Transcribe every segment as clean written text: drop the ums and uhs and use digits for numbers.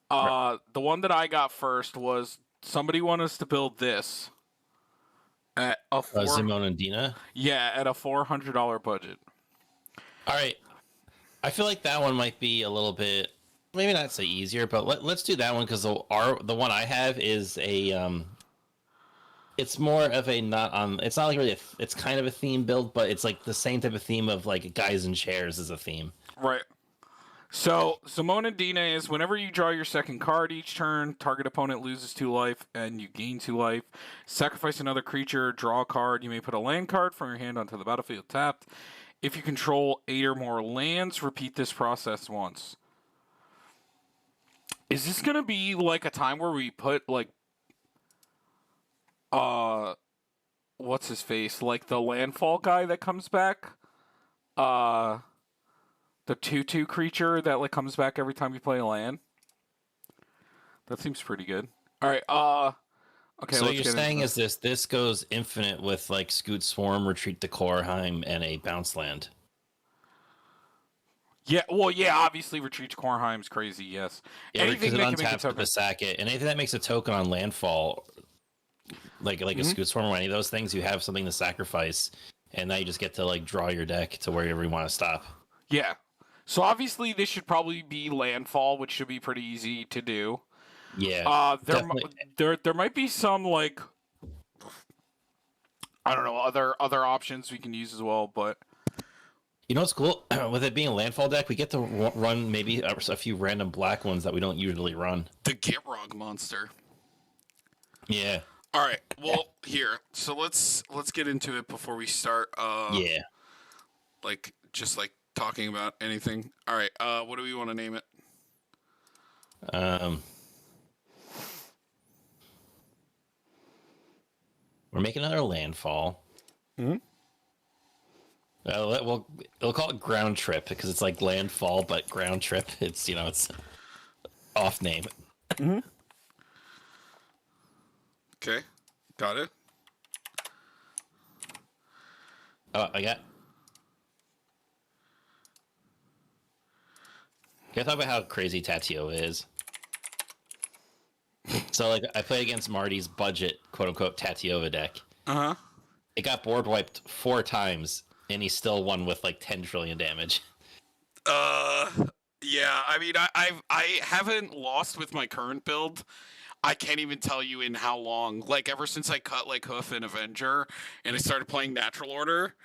The one that I got first was somebody wanted us to build this at a Zimone and Dina. yeah, at a $400 budget. All right. I feel like that one might be a little bit, maybe not say easier, but let's do that one because the one I have is it's more of a not on. It's not like really. It's kind of a theme build, but it's like the same type of theme of like guys in chairs as a theme. Right. So, Zimone and Dina is whenever you draw your second card each turn, target opponent loses 2 life and you gain 2 life. Sacrifice another creature, draw a card. You may put a land card from your hand onto the battlefield tapped. If you control 8 or more lands, repeat this process once. Is this going to be like a time where we put like what's his face? Like the landfall guy that comes back? The 2/2 creature that like comes back every time you play a land? That seems pretty good. All right, okay, so you're saying is this goes infinite with like Scoot Swarm, Retreat to Korheim, and a bounce land. Yeah, well, yeah, obviously Retreat to Korheim's crazy, yes. Yeah, because it untaps with the sack it, and anything that makes a token on landfall, like a Scoot Swarm or any of those things, you have something to sacrifice, and now you just get to like draw your deck to wherever you want to stop. Yeah. So obviously this should probably be landfall, which should be pretty easy to do. Yeah. There might be some like I don't know other options we can use as well, but you know what's cool with it being a landfall deck, we get to run maybe a few random black ones that we don't usually run. The Gitrog monster. Yeah. All right. Well, here. So let's get into it before we start. Yeah. Like just like talking about anything. All right. What do we want to name it? We're making another landfall. Hmm. We'll call it ground trip because it's like landfall but ground trip. It's it's off name. Mm-hmm. Okay, got it. Oh, I got. Can I talk about how crazy Tatio is? So, like, I played against Marty's budget, quote-unquote, Tatiova deck. Uh-huh. It got board wiped 4 times, and he still won with, like, 10 trillion damage. Yeah, I mean, I haven't lost with my current build. I can't even tell you in how long. Like, ever since I cut, like, Hoof and Avenger, and I started playing Natural Order,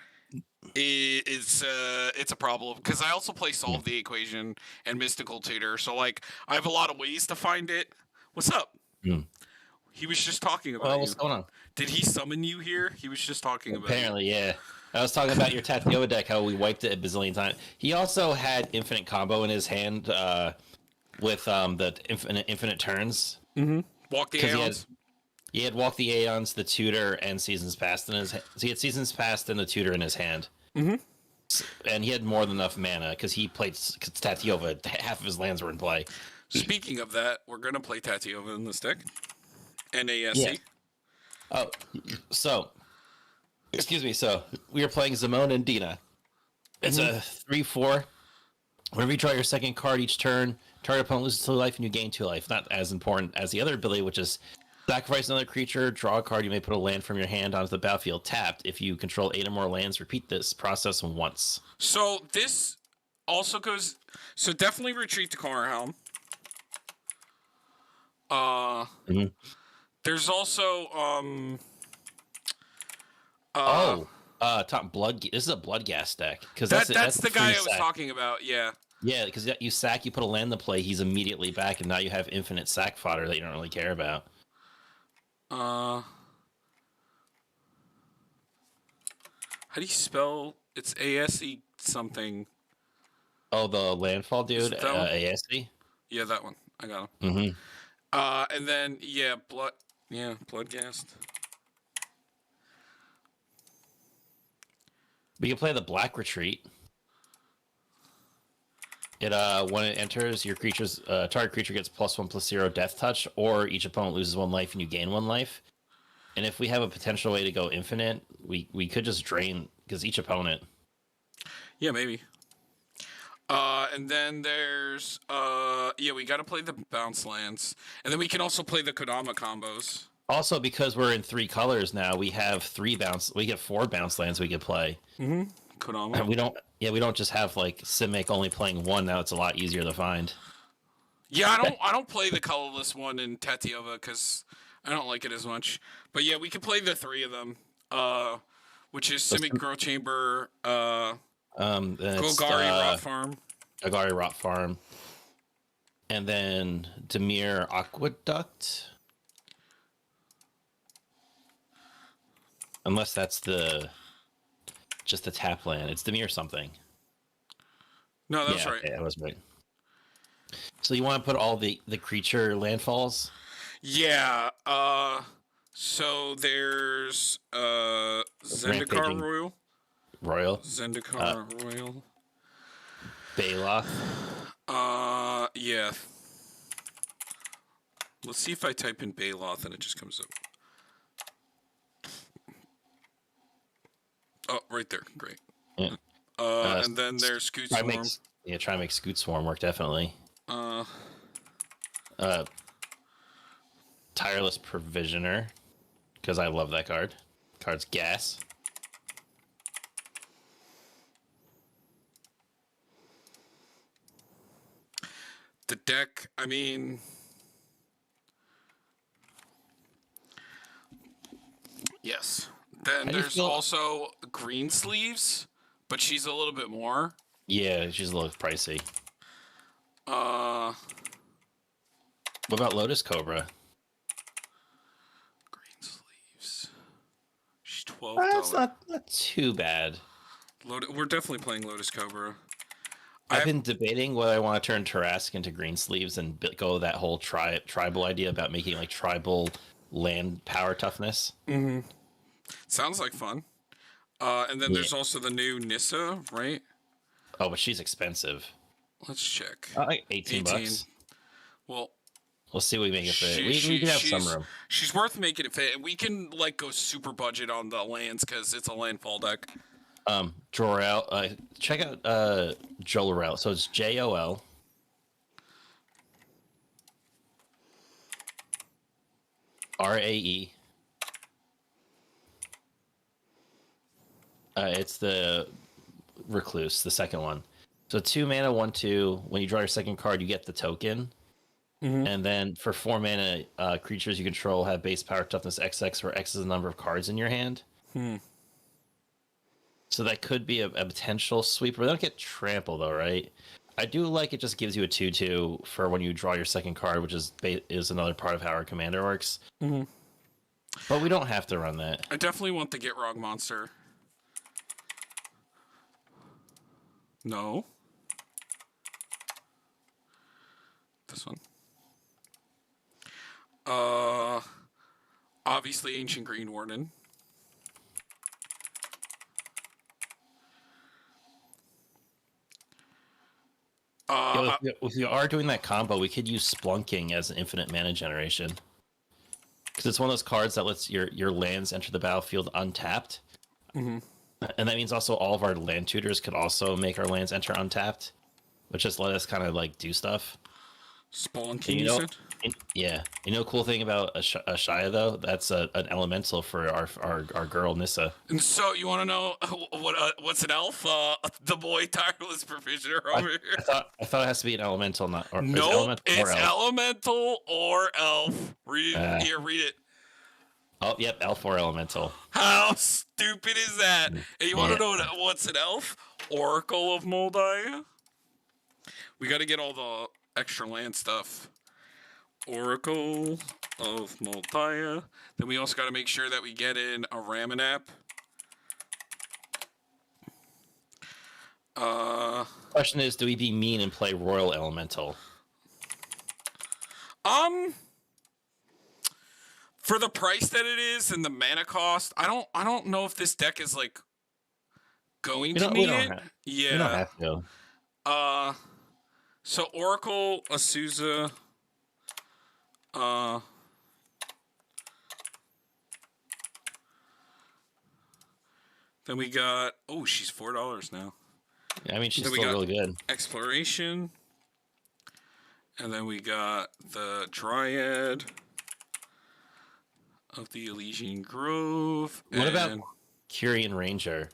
it's a problem. Because I also play Solve the Equation and Mystical Tutor, so, like, I have a lot of ways to find it. What's up? He was just talking about what's going on? Did he summon you here? He was just talking about Apparently, yeah. I was talking about your Tatioa deck, how we wiped it a bazillion times. He also had infinite combo in his hand with the infinite turns. Mm-hmm. Walk the Aeons. He had Walk the Aeons, the Tutor, and Seasons Past in his hand. So he had Seasons Past and the Tutor in his hand. Mm-hmm. And he had more than enough mana because he played Tatiova. Half of his lands were in play. Speaking of that, we're going to play Tatiova in this deck. NASC. Yeah. Oh, so, excuse me. So, we are playing Zimone and Dina. It's a 3/4. Whenever you draw your second card each turn, target opponent loses 2 life and you gain 2 life. Not as important as the other ability, which is sacrifice another creature, draw a card. You may put a land from your hand onto the battlefield tapped. If you control 8 or more lands, repeat this process once. So, this also goes... So, definitely Retreat to Korhelm. There's also top blood. This is a blood gas deck because that's the guy I was talking about. Yeah. Yeah, because you sack, you put a land to play, he's immediately back, and now you have infinite sack fodder that you don't really care about. How do you spell? It's ASE something. Oh, the landfall dude. ASE. Yeah, that one. I got him. Mm-hmm. And then Bloodghast. But you play the Black Retreat. It when it enters, your creature's target creature gets +1/+0 Death Touch, or each opponent loses 1 life and you gain 1 life. And if we have a potential way to go infinite, we could just drain because each opponent. Yeah, maybe. And then there's yeah, we got to play the bounce lands, and then we can also play the Kodama combos. Also, because we're in 3 colors now, we have 4 bounce lands we could play. Mm-hmm. Kodama. And we don't just have like Simic only playing one now. It's a lot easier to find. Yeah, I don't play the colorless one in Tatiova because I don't like it as much. But yeah, we can play the 3 of them. Which is Simic Growth Chamber, Then it's Golgari Rot Farm. Golgari Rot Farm. And then Demir Aqueduct. Unless that's just the tap land. It's Demir something. No, that's right. Yeah, that was right. So you want to put all the creature landfalls? Yeah. So there's Zendikar Royal. Zendikar Royal. Baloth. Yeah. Let's see if I type in Baloth and it just comes up. Oh, right there. Great. Yeah. And then there's Scoot Swarm. Try to make Scoot Swarm work, definitely. Tireless Provisioner, because I love that card. Card's gas. The deck, I mean... Yes. Then there's also Green Sleeves, but she's a little bit more. Yeah, she's a little pricey. What about Lotus Cobra? Green Sleeves. She's $12. That's not too bad. We're definitely playing Lotus Cobra. I've been debating whether I want to turn Tarask into Green Sleeves and go that whole tribal idea about making like tribal land power toughness. Mm-hmm. Sounds like fun. And then there's also the new Nissa, right? Oh, but she's expensive. Let's check. Like $18. Well, we'll see what we make it fit. We can have some room. She's worth making it fit, and we can like go super budget on the lands because it's a landfall deck. Jor-El. Check out Jol-Rel. So it's JOL. RAE. It's the Recluse, the second one. So 2 mana, 1/2. When you draw your second card, you get the token. Mm-hmm. And then for 4 mana, creatures you control have base power toughness XX, where X is the number of cards in your hand. So that could be a potential sweeper. They don't get trample though, right? I do like it. Just gives you a 2/2 for when you draw your second card, which is another part of how our commander works. Mm-hmm. But we don't have to run that. I definitely want the Get Wrong monster. No. This one. Obviously Ancient Green Warden. If we are doing that combo, we could use Splunking as an infinite mana generation. Because it's one of those cards that lets your lands enter the battlefield untapped. Mm-hmm. And that means also all of our land tutors could also make our lands enter untapped, which just let us kind of like do stuff. Spelunking, you said? Yeah. You know, cool thing about a Shia though, that's an elemental for our girl Nissa. And so you want to know what's an elf? The boy Tireless Provisioner over here. I thought it has to be an elemental, not or nope. It's elemental or elf. Read it. Oh, yep, elf or elemental. How stupid is that? And you want to know what's an elf? Oracle of Moldiah. We got to get all the extra land stuff. Oracle of Moldiah. Then we also got to make sure that we get in a Ramanap. Question is, do we be mean and play Royal Elemental? For the price that it is and the mana cost, I don't know if this deck is like going to need it. Yeah. We don't have to. So Oracle, Azusa, then we got, she's $4 now. I mean, she's Then we still got really good. Exploration. And then we got the Dryad of the Elysian Grove. What about Curian Ranger?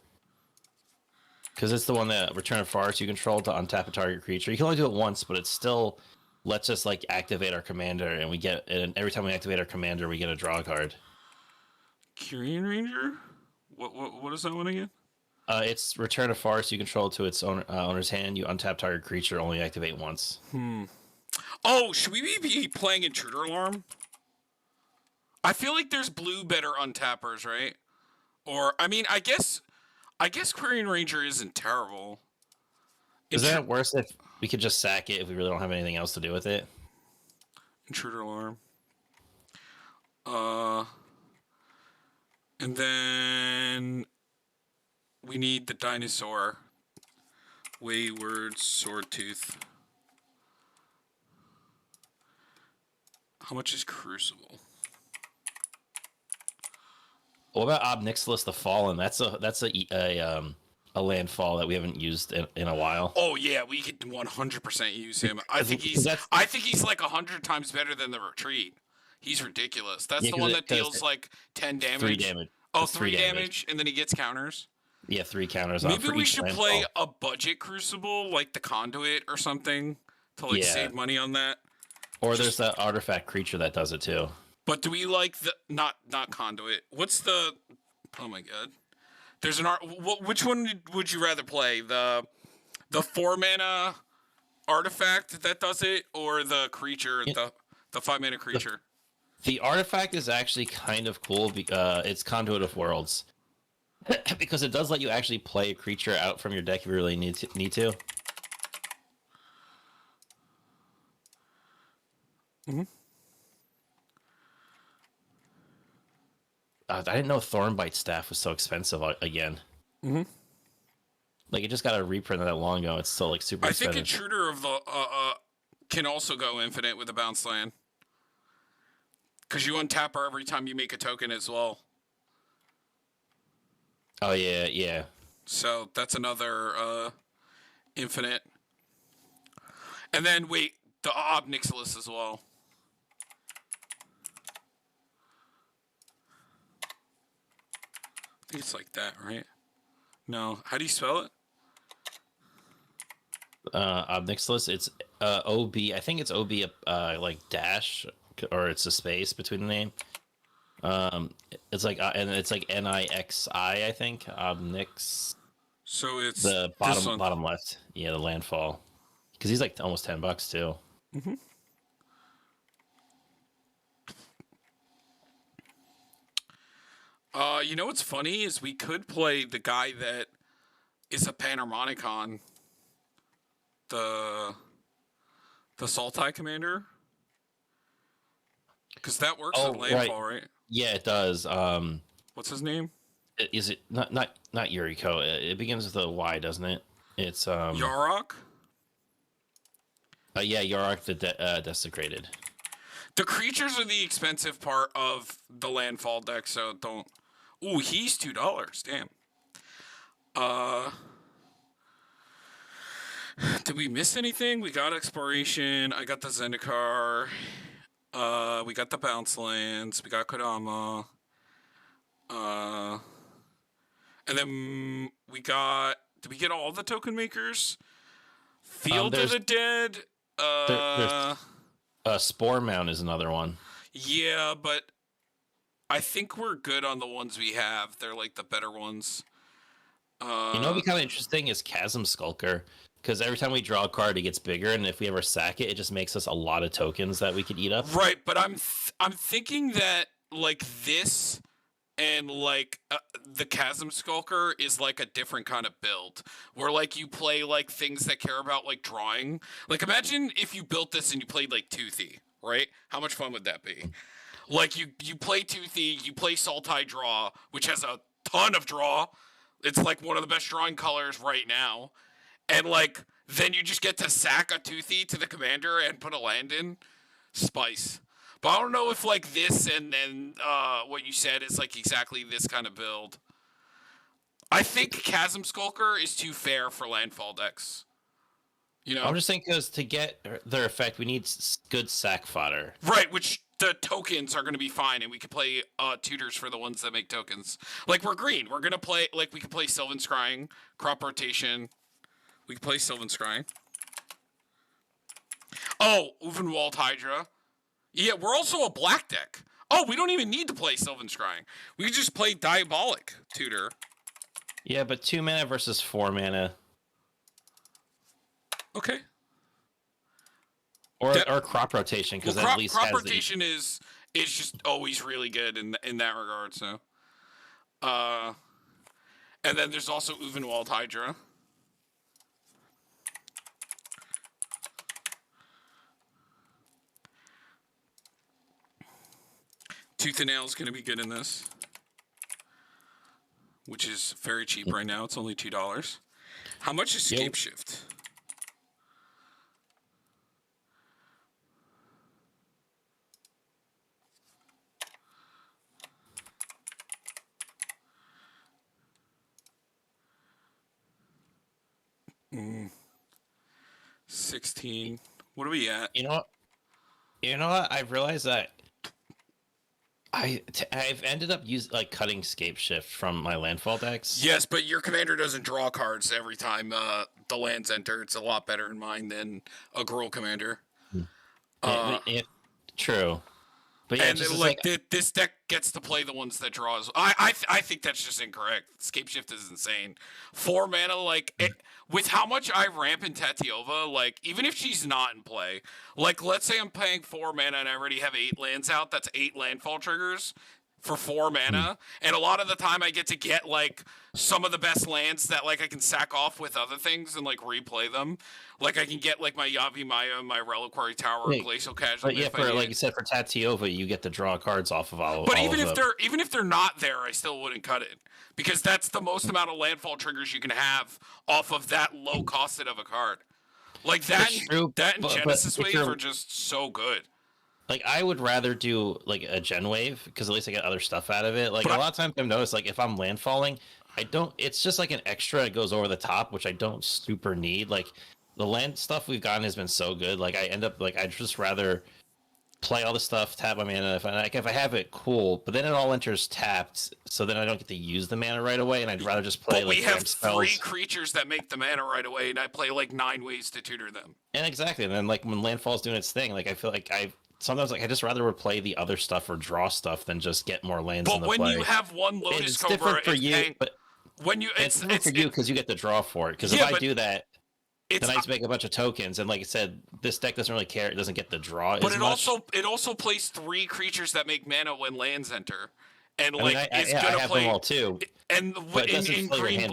Because it's the one that Return of Forest you control to untap a target creature. You can only do it once, but it still lets us like activate our commander, and every time we activate our commander, we get a draw card. Curian Ranger? What is that one again? It's Return of Forest you control to its owner's hand. You untap target creature, only activate once. Oh, should we be playing Intruder Alarm? I feel like there's blue better untappers, right? Or I mean, I guess Curian Ranger isn't terrible. Is that worse if we could just sack it if we really don't have anything else to do with it? Intruder Alarm. And then we need the dinosaur. Wayward Swordtooth. How much is Crucible? What about Obnixilis the Fallen? That's a landfall that we haven't used in a while. Oh yeah, we could 100% use him. I think he's like 100 times better than the Retreat. He's ridiculous. That's the one that deals like 10 damage. 3 damage. Oh, 3 damage, and then he gets counters. Yeah, 3 counters. Maybe we should play a budget Crucible, like the Conduit or something, to like save money on that. Or there's that artifact creature that does it too. But do we like the not Conduit? What's the? Oh my god. There's an art. Which one would you rather play? The 4-mana artifact that does it, or the creature, the 5-mana creature? The artifact is actually kind of cool. It's Conduit of Worlds because it does let you actually play a creature out from your deck if you really need to. I didn't know Thornbite Staff was so expensive again. Like, it just got a reprint of that long ago. It's still like super expensive. I think Intruder of the can also go infinite with a bounce land. Because you untap her every time you make a token as well. Oh, yeah. So that's another infinite. And then, wait, the Obnixilis as well. I think it's like that, right? No. How do you spell it? Obnixilis, it's OB. I think it's OB like dash, or it's a space between the name. It's like and it's like NIXI, I think. Obnix. So it's the bottom left. Yeah, the landfall. Because he's like almost $10 too. You know what's funny is we could play the guy that is a Panharmonicon. The Sultai commander. Because that works on landfall, right? Yeah, it does. What's his name? Is it not Yuriko? It begins with a Y, doesn't it? It's Yarok? Yeah, Yarok the Desecrated. The creatures are the expensive part of the landfall deck, so don't. Ooh, he's $2. Damn. Did we miss anything? We got Exploration. I got the Zendikar. We got the Bounce Lands. We got Kodama. And then we got. Did we get all the token makers? Field of the Dead. Spore Mount is another one. Yeah, but I think we're good on the ones we have. They're like the better ones. You know what'd be kind of interesting is Chasm Skulker. Because every time we draw a card, it gets bigger, and if we ever sack it, it just makes us a lot of tokens that we could eat up. Right, but I'm thinking that like this and like the Chasm Skulker is like a different kind of build, where like you play like things that care about like drawing. Like imagine if you built this and you played like Toothy, right? How much fun would that be? Like you play Toothy, you play Sultai Draw, which has a ton of draw. It's like one of the best drawing colors right now. And, like, then you just get to sack a Toothy to the commander and put a land in. Spice. But I don't know if, like, this and then what you said is, like, exactly this kind of build. I think Chasm Skulker is too fair for landfall decks. You know? I'm just saying because to get their effect, we need good sack fodder. Right, which the tokens are going to be fine, and we can play tutors for the ones that make tokens. Like, we're green. We're going to play, like, we can play Sylvan Scrying, Crop Rotation. We can play Sylvan Scrying. Oh, Uvenwald Hydra. Yeah, we're also a black deck. Oh, we don't even need to play Sylvan Scrying. We can just play Diabolic Tutor. Yeah, but 2 mana versus 4 mana. Okay. Or crop rotation, because at least crop rotation is just always really good in that regard. So, and then there's also Uvenwald Hydra. Tooth and Nail is going to be good in this, which is very cheap right now. It's only $2. How much is Scapeshift? Mm. 16. What are we at? You know what? I've realized that I've ended up cutting Scapeshift from my landfall decks. Yes, but your commander doesn't draw cards every time the lands enter. It's a lot better in mine than a Gruul commander. True. But yeah, and this deck gets to play the ones that draws. I think that's just incorrect. Scapeshift is insane. 4 mana, with how much I ramp in Tatiova, even if she's not in play, let's say I'm paying 4 mana and I already have 8 lands out. That's 8 landfall triggers for 4 mana, and a lot of the time I get to get some of the best lands that I can sack off with other things and replay them. I can get my Yavi Maya, my Reliquary Tower, Glacial Chasm. But yeah, like you said, for Tatiova, you get to draw cards off of all. But all even of if them. even if they're not there, I still wouldn't cut it because that's the most amount of landfall triggers you can have off of that low costed of a card. That and Genesis Wave are just so good. I would rather do a Gen Wave because at least I get other stuff out of it. A lot of times I've noticed if I'm landfalling, I don't. It's just an extra. It goes over the top, which I don't super need. The land stuff we've gotten has been so good. I end up I'd just rather play all the stuff, tap my mana. If I have it, cool. But then it all enters tapped, so then I don't get to use the mana right away, and I'd rather just play. But we have 3 creatures that make the mana right away, and I play 9 ways to tutor them. And exactly, and then when landfall's doing its thing, I feel sometimes I just rather would play the other stuff or draw stuff than just get more lands. But when you have one Lotus it's Cobra, different for you. But when you it's different for you because you get the draw for it. Because if I do that, then I just make a bunch of tokens, and like I said, this deck doesn't really care. It doesn't get the draw. But it also plays 3 creatures that make mana when lands enter, and it's gonna I have play them all too. And in green,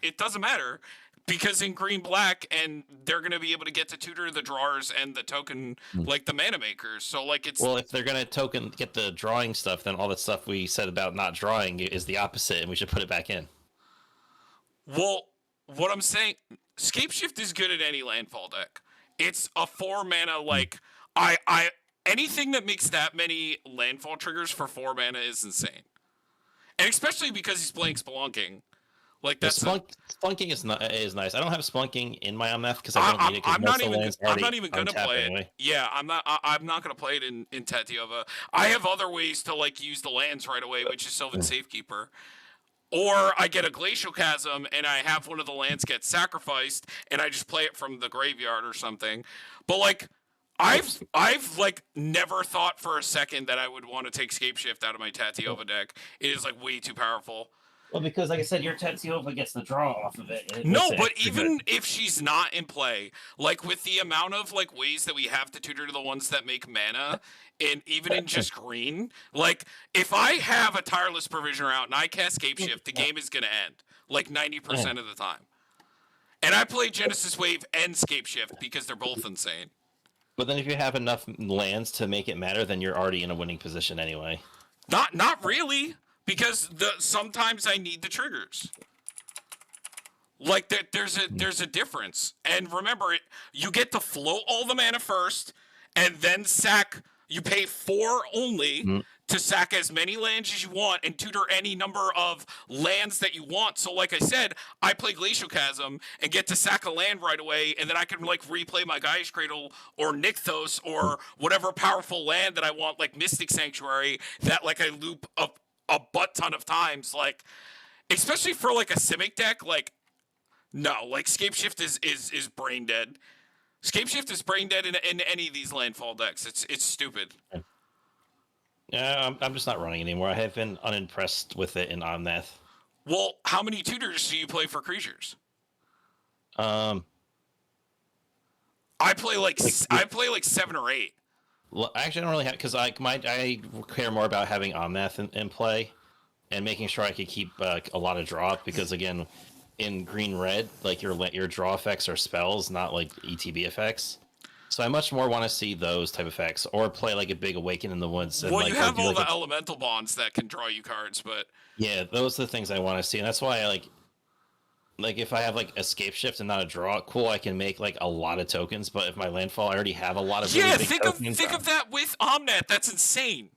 it doesn't matter. Because in green black, and they're gonna be able to get to tutor the drawers and the token the mana makers. So it's if they're gonna get the drawing stuff, then all that stuff we said about not drawing is the opposite, and we should put it back in. Well, what I'm saying, Scapeshift is good at any landfall deck. It's a 4 mana I anything that makes that many landfall triggers for 4 mana is insane, and especially because he's playing Spelunking. Spelunking is nice. I don't have Spelunking in my MF because I don't need it. I'm not even gonna play it. Yeah, I'm not gonna play it in Tatiova. I have other ways to use the lands right away, which is Sylvan Safekeeper. Or I get a Glacial Chasm and I have one of the lands get sacrificed and I just play it from the graveyard or something. But I've never thought for a second that I would want to take Scapeshift out of my Tatiova deck. It is way too powerful. Well, because like I said, your Tatiova gets the draw off of it. No, but even if she's not in play, with the amount of ways that we have to tutor to the ones that make mana, and even in just green, if I have a Tireless Provisioner out and I cast Scapeshift, the game is gonna end 90% of the time. And I play Genesis Wave and Scapeshift because they're both insane. But then if you have enough lands to make it matter, then you're already in a winning position anyway. Not really. Because sometimes I need the triggers. There's a difference. And remember, you get to float all the mana first, and then sack. You pay 4 only to sack as many lands as you want and tutor any number of lands that you want. So like I said, I play Glacial Chasm and get to sack a land right away, and then I can like replay my Gaia's Cradle or Nykthos or whatever powerful land that I want, like Mystic Sanctuary, that like I loop a butt ton of times. Like, especially for like a Simic deck, like no, like Scapeshift is brain dead. Scapeshift is brain dead in any of these landfall decks. It's stupid. Yeah, I'm just not running anymore. I have been unimpressed with it in Omnath. Well, how many tutors do you play for creatures? Um, I play like 7 or 8. well, actually, I don't really have because I care more about having Omnath in play and making sure I could keep a lot of draw because again, in green red, like your draw effects are spells, not like ETB effects. So I much more want to see those type of effects, or play like a big Awaken in the Woods. And, Well, like, you have all like the elemental bonds that can draw you cards, but yeah, those are the things I want to see, and that's why I like if I have like Escape Shift and not a draw, cool, I can make like a lot of tokens. But if my landfall, I already have a lot of really big tokens. Think of that with Omnath. That's insane.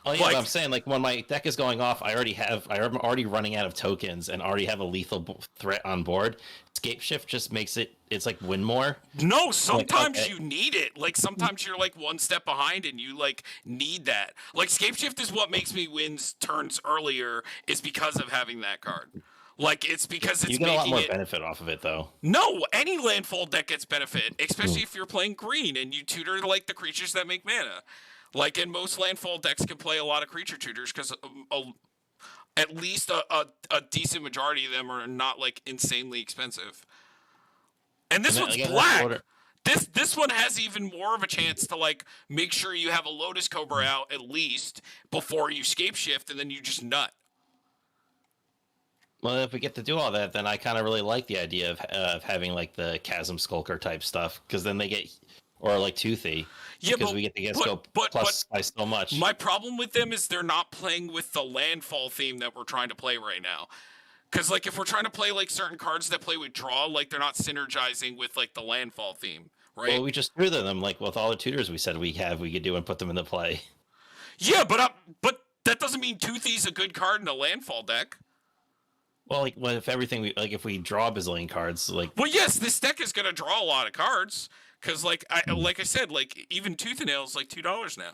Oh yeah, but I'm saying like when my deck is going off, I'm already running out of tokens and already have a lethal threat on board. Escape Shift just makes it's like win more. No, sometimes you need it. Like sometimes you're like one step behind and you like need that. Like Escape Shift is what makes me win turns earlier is because of having that card. Like it's because it's you get a lot more it... benefit off of it though. No, any landfall deck gets benefit, especially if you're playing green and you tutor like the creatures that make mana. Like in most landfall decks can play a lot of creature tutors because at least a decent majority of them are not like insanely expensive. And this one's black. This one has even more of a chance to like make sure you have a Lotus Cobra out at least before you Scape Shift, and then you just nut. Well, if we get to do all that, then I kind of really like the idea of having like the Chasm Skulker type stuff because then they get or like Toothy. Yeah, because we get to go plus by so much. My problem with them is they're not playing with the landfall theme that we're trying to play right now. Because like if we're trying to play like certain cards that play with draw, like they're not synergizing with like the landfall theme, right? Well, we just threw them like with all the tutors we said we could do and put them into play. Yeah, but that doesn't mean Toothy's a good card in a landfall deck. Well, like if everything if we draw a bazillion cards, like well, yes, this deck is gonna draw a lot of cards because like I said, like even Tooth and Nail is like $2 now.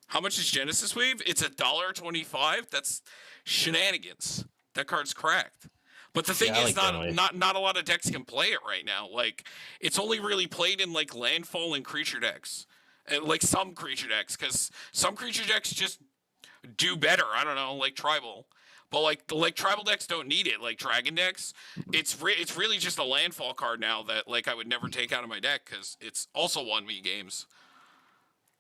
How much is Genesis Wave? It's $1.25. That's shenanigans. That card's cracked. But the thing is, not a lot of decks can play it right now. Like it's only really played in like landfall and creature decks, and like some creature decks, because some creature decks just do better. I don't know, like tribal. But like tribal decks don't need it. Like dragon decks, it's really just a landfall card now that like I would never take out of my deck because it's also won me games.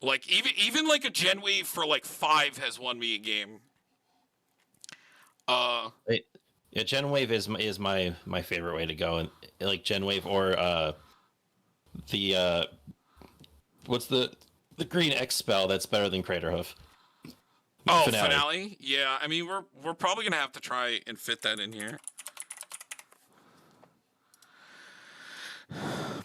Like even like a Gen Wave for like 5 has won me a game. Yeah, Gen Wave is my favorite way to go, and like Gen Wave or the what's the green X spell that's better than Craterhoof. Oh, finale. Yeah, I mean we're probably gonna have to try and fit that in here.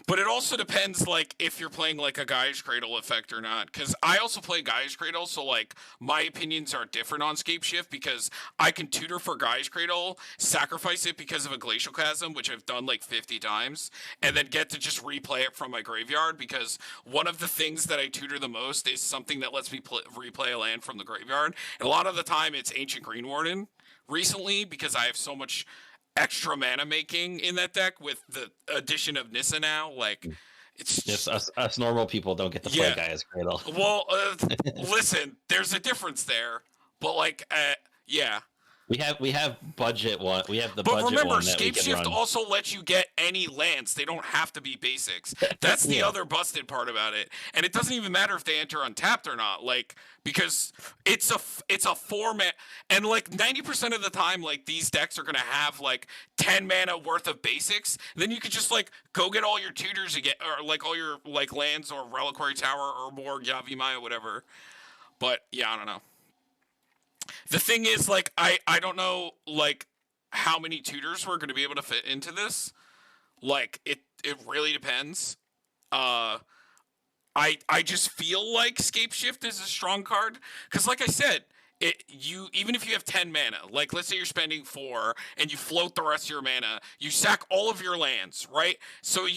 But it also depends, like, if you're playing, like, a Gaia's Cradle effect or not. Because I also play Gaia's Cradle, so, like, my opinions are different on Scape Shift because I can tutor for Gaia's Cradle, sacrifice it because of a Glacial Chasm, which I've done, like, 50 times, and then get to just replay it from my graveyard because one of the things that I tutor the most is something that lets me replay a land from the graveyard. And a lot of the time, it's Ancient Green Warden recently because I have so much extra mana making in that deck with the addition of Nissa now. Like, it's just us normal people don't get to play Gaia's Cradle. Well, listen, there's a difference there, but like, yeah. We have budget one. We have the but budget remember, one that we can Scapeshift run. also lets you get any lands. They don't have to be basics. That's the other busted part about it. And it doesn't even matter if they enter untapped or not. Like, because it's a format, and like 90% of the time, like these decks are gonna have like 10 mana worth of basics. Then you could just like go get all your tutors again, or like all your like lands or Reliquary Tower or more Yavi Maya, whatever. But yeah, I don't know. The thing is, like, I don't know, like, how many tutors we're going to be able to fit into this. Like, it really depends. I just feel like Scape Shift is a strong card because, like I said, you even if you have 10 mana, like let's say you're spending 4 and you float the rest of your mana, you sack all of your lands, right? So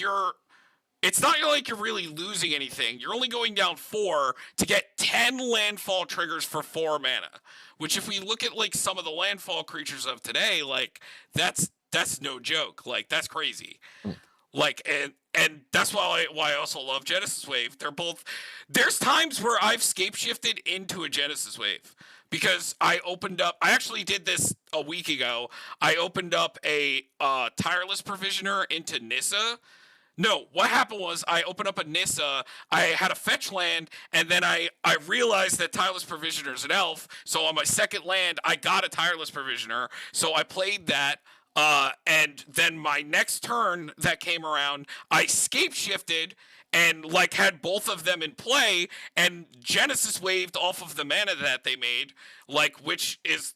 it's not like you're really losing anything. You're only going down 4 to get 10 landfall triggers for 4 mana. Which, if we look at like some of the landfall creatures of today, like that's no joke. Like that's crazy. Like and that's why I also love Genesis Wave. They're both. There's times where I've scape shifted into a Genesis Wave because I opened up. I actually did this a week ago. I opened up a tireless provisioner into Nissa. No, what happened was I opened up a Nissa, I had a fetch land, and then I realized that Tireless Provisioner is an elf, so on my second land, I got a Tireless Provisioner, so I played that, and then my next turn that came around, I scape shifted and like had both of them in play, and Genesis waved off of the mana that they made, like which is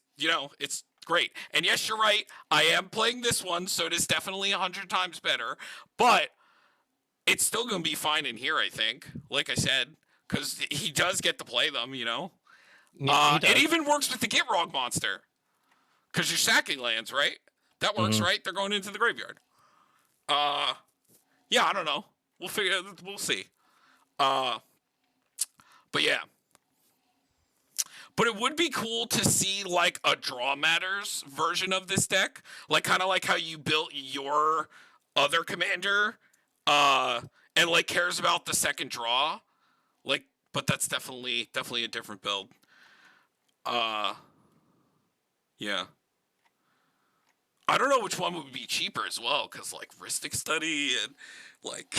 it's great. And yes, you're right, I am playing this one, so it is definitely 100 times better, but it's still going to be fine in here, I think. Like I said, because he does get to play them, Yeah, It even works with the Get Wrong monster, because you're sacking lands, right? That works, right? They're going into the graveyard. Yeah, I don't know. We'll see. But yeah. But it would be cool to see like a Draw Matters version of this deck, like kind of like how you built your other commander, and like cares about the second draw, like. But that's definitely a different build. Yeah. I don't know which one would be cheaper as well, because like Rhystic Study and like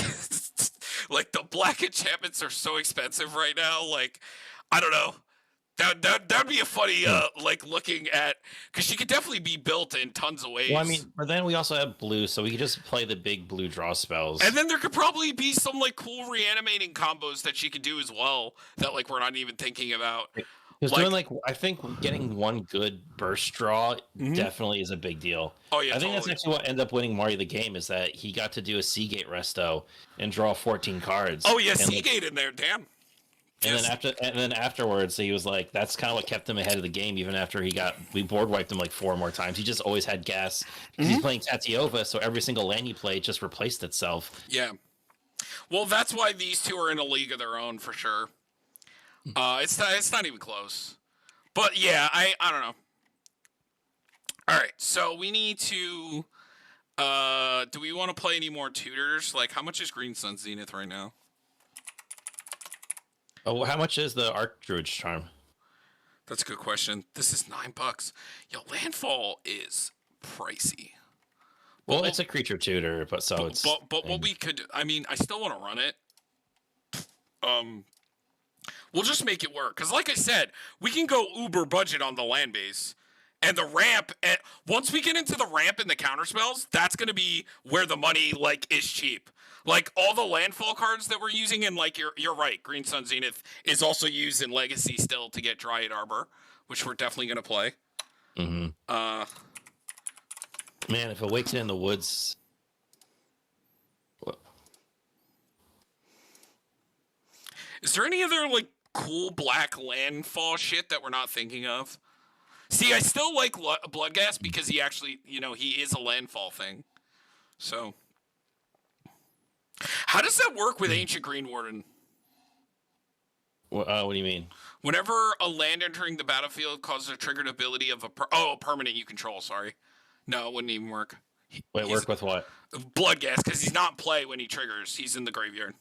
like the black enchantments are so expensive right now. Like, I don't know. That'd be a funny like looking at, because she could definitely be built in tons of ways. Well, I mean, but then we also have blue, so we could just play the big blue draw spells. And then there could probably be some like cool reanimating combos that she could do as well that like we're not even thinking about. Because doing like I think getting one good burst draw definitely is a big deal. Oh yeah, I think that's actually what ended up winning Mario the game, is that he got to do a Seagate resto and draw 14 cards. Oh yeah, Seagate in there, damn. And then afterwards, he was like, that's kind of what kept him ahead of the game. Even after we board wiped him like 4 more times, he just always had gas because he's playing Tatiova. So every single land you played just replaced itself. Yeah. Well, that's why these two are in a league of their own for sure. It's not even close. But yeah, I don't know. All right, so we need to. Do we want to play any more tutors? Like, how much is Green Sun Zenith right now? Oh, how much is the Archdruid's Charm? That's a good question. This is $9. Yo, Landfall is pricey. Well, it's a creature tutor, but what we could, I mean, I still want to run it. We'll just make it work, because like I said, we can go uber budget on the land base. And the ramp, once we get into the ramp and the counter spells, that's going to be where the money like is cheap. Like all the landfall cards that we're using, and like you're right, Green Sun Zenith is also used in Legacy still to get Dryad Arbor, which we're definitely going to play. Man, if it wakes in the woods. Is there any other like cool black landfall shit that we're not thinking of? See, I still like Bloodghast because he actually, he is a landfall thing. So, how does that work with Ancient Green Warden? What do you mean? Whenever a land entering the battlefield causes a triggered ability of a permanent you control, sorry. No, it wouldn't even work. Wait, work with what? Bloodghast, because he's not in play when he triggers. He's in the graveyard.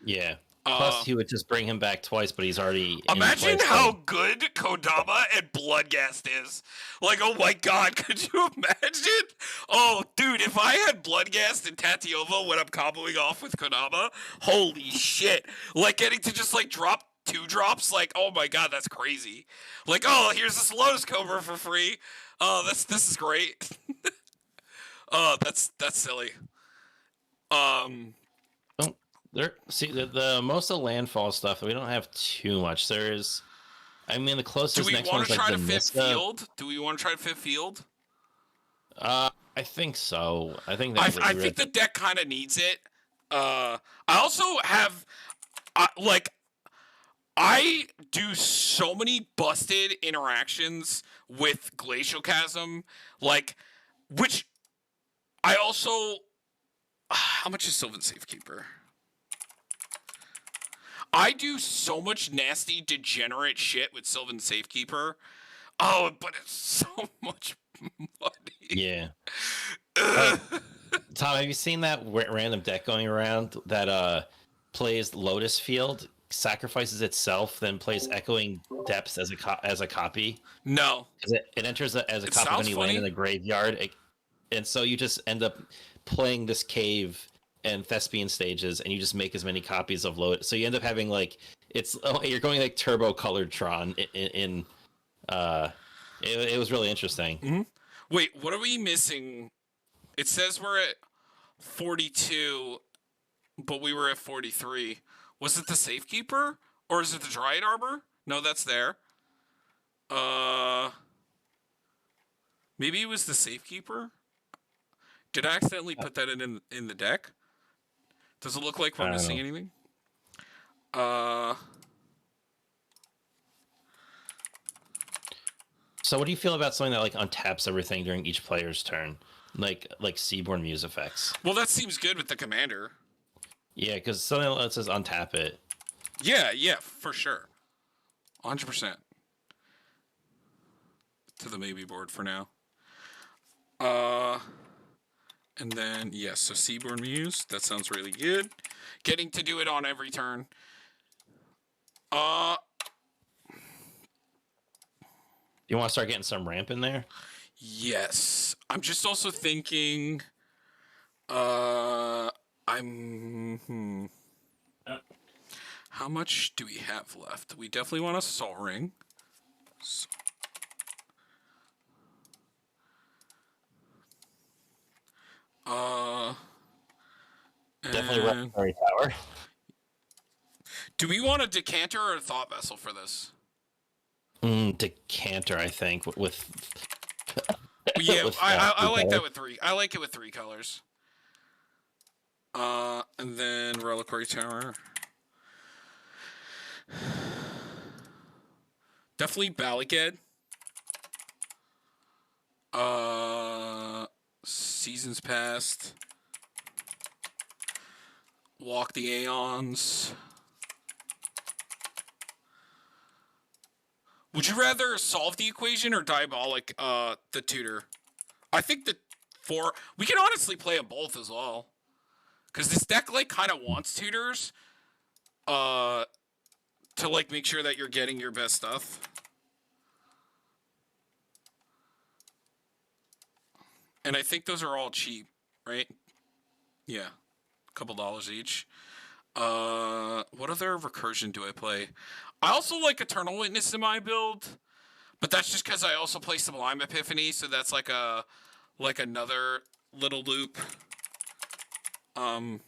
Yeah. Plus, he would just bring him back twice, but he's already. Imagine how good Kodama and Bloodghast is. Like, oh my god, could you imagine? Oh, dude, if I had Bloodghast and Tatiova when I'm comboing off with Kodama, holy shit. Like, getting to just, like, drop 2 drops, like, oh my god, that's crazy. Like, oh, here's this Lotus Cobra for free. Oh, this is great. Oh, that's silly. The most of the landfall stuff, we don't have too much. There's, I mean, the closest next one is like the Nissa. Do we want to try to fit field? I think so. I think I think the deck kind of needs it. I also have, Like I do so many busted interactions with Glacial Chasm, like which I also. How much is Sylvan Safekeeper? I do so much nasty, degenerate shit with Sylvan Safekeeper. Oh, but it's so much money. Yeah. Ugh. Tom, have you seen that random deck going around that plays Lotus Field, sacrifices itself, then plays Echoing Depths as a copy? No. Because it enters as a It copy of sounds any land in funny. the graveyard, and so you just end up playing this cave and Thespian stages, and you just make as many copies of Lotus. So you end up having like you're going like turbo colored Tron in it was really interesting. Mm-hmm. Wait, what are we missing? It says we're at 42, but we were at 43. Was it the Safekeeper? Or is it the Dryad Arbor? No, that's there. Uh, maybe it was the Safekeeper? Did I accidentally put that in the deck? Does it look like we're I don't missing know. anything? Uh, So, what do you feel about something that like untaps everything during each player's turn, like Seaborn Muse effects? well, that seems good with the Commander. Yeah, because something that says untap it. Yeah, for sure. 100%. To the maybe board for now. And then, yes, so Seaborn Muse. That sounds really good. Getting to do it on every turn. You want to start getting some ramp in there? Yes. I'm just also thinking, I'm, how much do we have left? We definitely want a Sol Ring. Definitely And Revelatory Tower. do we want a Decanter or a Thought Vessel for this? Decanter, I think, with Yeah, with I like color. that with three. I like it with three colors. And then Reliquary Tower. Definitely Balaged. Seasons Past. Walk the Aeons. Would you rather solve the equation or diabolic the tutor? I think the four we can honestly play them both as well. Cause this deck like kind of wants tutors. To like make sure that you're getting your best stuff. And I think those are all cheap, right? Yeah. A couple dollars each. What other recursion do I play? I also like Eternal Witness in my build, but that's just because I also play Sublime Epiphany, so that's like another little loop. Hold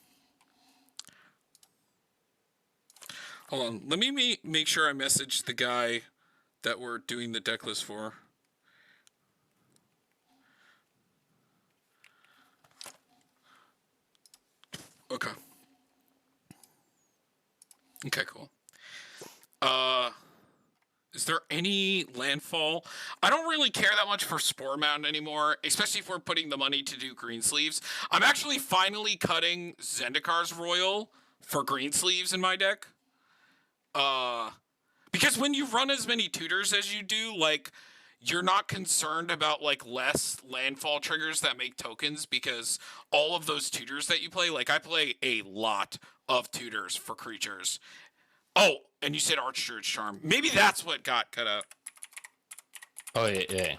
on. Let me make sure I message the guy that we're doing the deck list for. Okay. Okay, cool. Is there any landfall? I don't really care that much for Spore Mound anymore, especially if we're putting the money to do green sleeves. I'm actually finally cutting Zendikar's Royal for green sleeves in my deck. Because when you run as many tutors as you do, like you're not concerned about like less landfall triggers that make tokens because all of those tutors that you play, like I play a lot of tutors for creatures. Oh, and you said Archdruid's Charm. Maybe that's what got cut out. Oh yeah.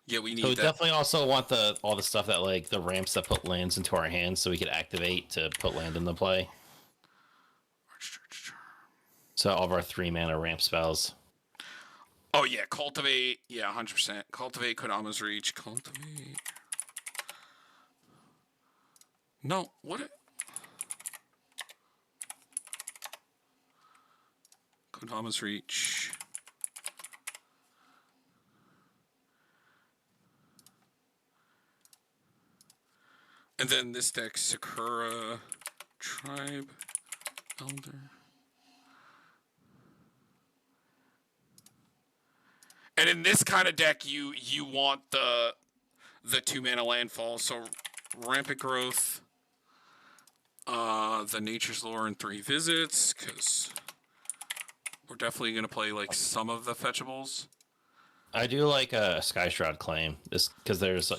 Yeah, we So need we that. definitely also want all the stuff that like the ramps that put lands into our hands, so we could activate to put land into play. Archdruid's Charm. So all of our 3-mana ramp spells. Oh yeah, Cultivate. Yeah, 100%. Cultivate, Kodama's Reach. Cultivate. No, what? Kodama's Reach. And then this deck, Sakura, Tribe Elder. And in this kind of deck, you want the 2-mana landfall. So Rampant Growth, the Nature's Lore, and 3 visits, because we're definitely gonna play like some of the fetchables. I do like a Sky Shroud Claim, this because there's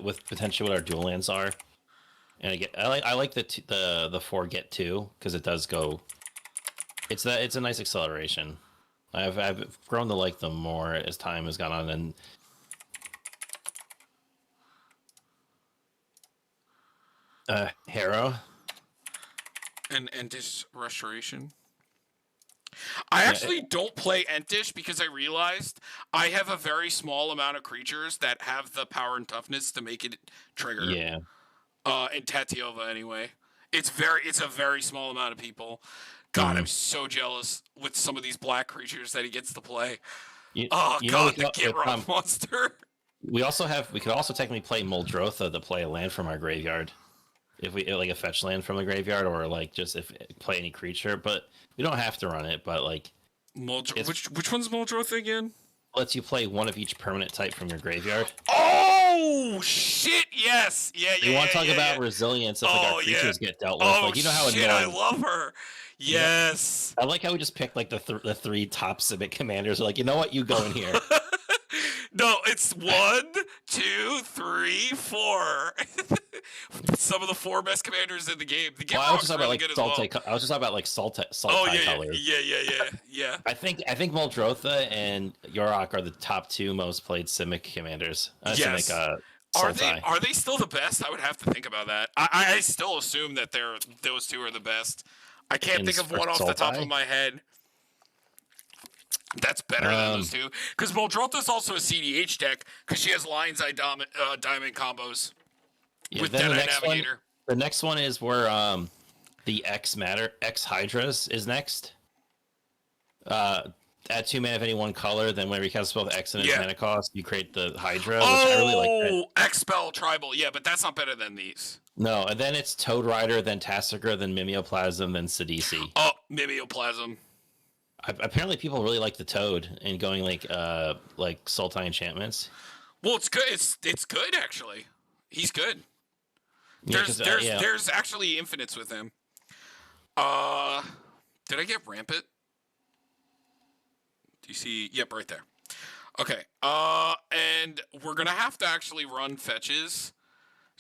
with potentially what our dual lands are, and I like the 4 get 2 because it does go. It's a nice acceleration. I've grown to like them more as time has gone on, and Harrow and Entish Restoration. I actually don't play Entish because I realized I have a very small amount of creatures that have the power and toughness to make it trigger. Yeah. In Tatiova anyway. It's a very small amount of people. God, I'm so jealous with some of these black creatures that he gets to play. The Get Rough monster. We could also technically play Muldrotha to play a land from our graveyard. If we like a fetch land from the graveyard, or like just if play any creature, but we don't have to run it. But like, which one's Muldrotha again? Lets you play one of each permanent type from your graveyard. Oh shit! Yes, yeah. You want to talk about resilience if like our creatures get dealt with? Like, you know how shit, I love her. Yes. I like how we just picked like the 3 top Civic commanders. Like, you know what? You go in here. No, it's 1, 2, 3, 4. Some of the 4 best commanders in the game. The game I was just talking really about like good as well. I was just talking about like salt colors. Yeah. I think Muldrotha and Yorick are the top 2 most played Simic commanders. Yes. Are they still the best? I would have to think about that. I still assume that those 2 are the best. I can't think of one off the top of my head that's better than those 2. Because Muldrotha's also a CDH deck because she has Lion's Eye Diamond combos with Deadeye Navigator. The next one is where the X Hydras is next. Add 2 mana of any one color, then whenever you cast a spell with X and its mana cost, you create the Hydra, which I really like. X Spell Tribal, yeah, but that's not better than these. No, and then it's Toad Rider, then Tassiger, then Mimeoplasm, then Sidisi. Oh, Mimeoplasm. Apparently, people really like the Toad and going like Sultai enchantments. Well, it's good. It's good actually. He's good. There's actually infinites with him. Did I get Rampant? Do you see? Yep, right there. Okay. And we're gonna have to actually run fetches.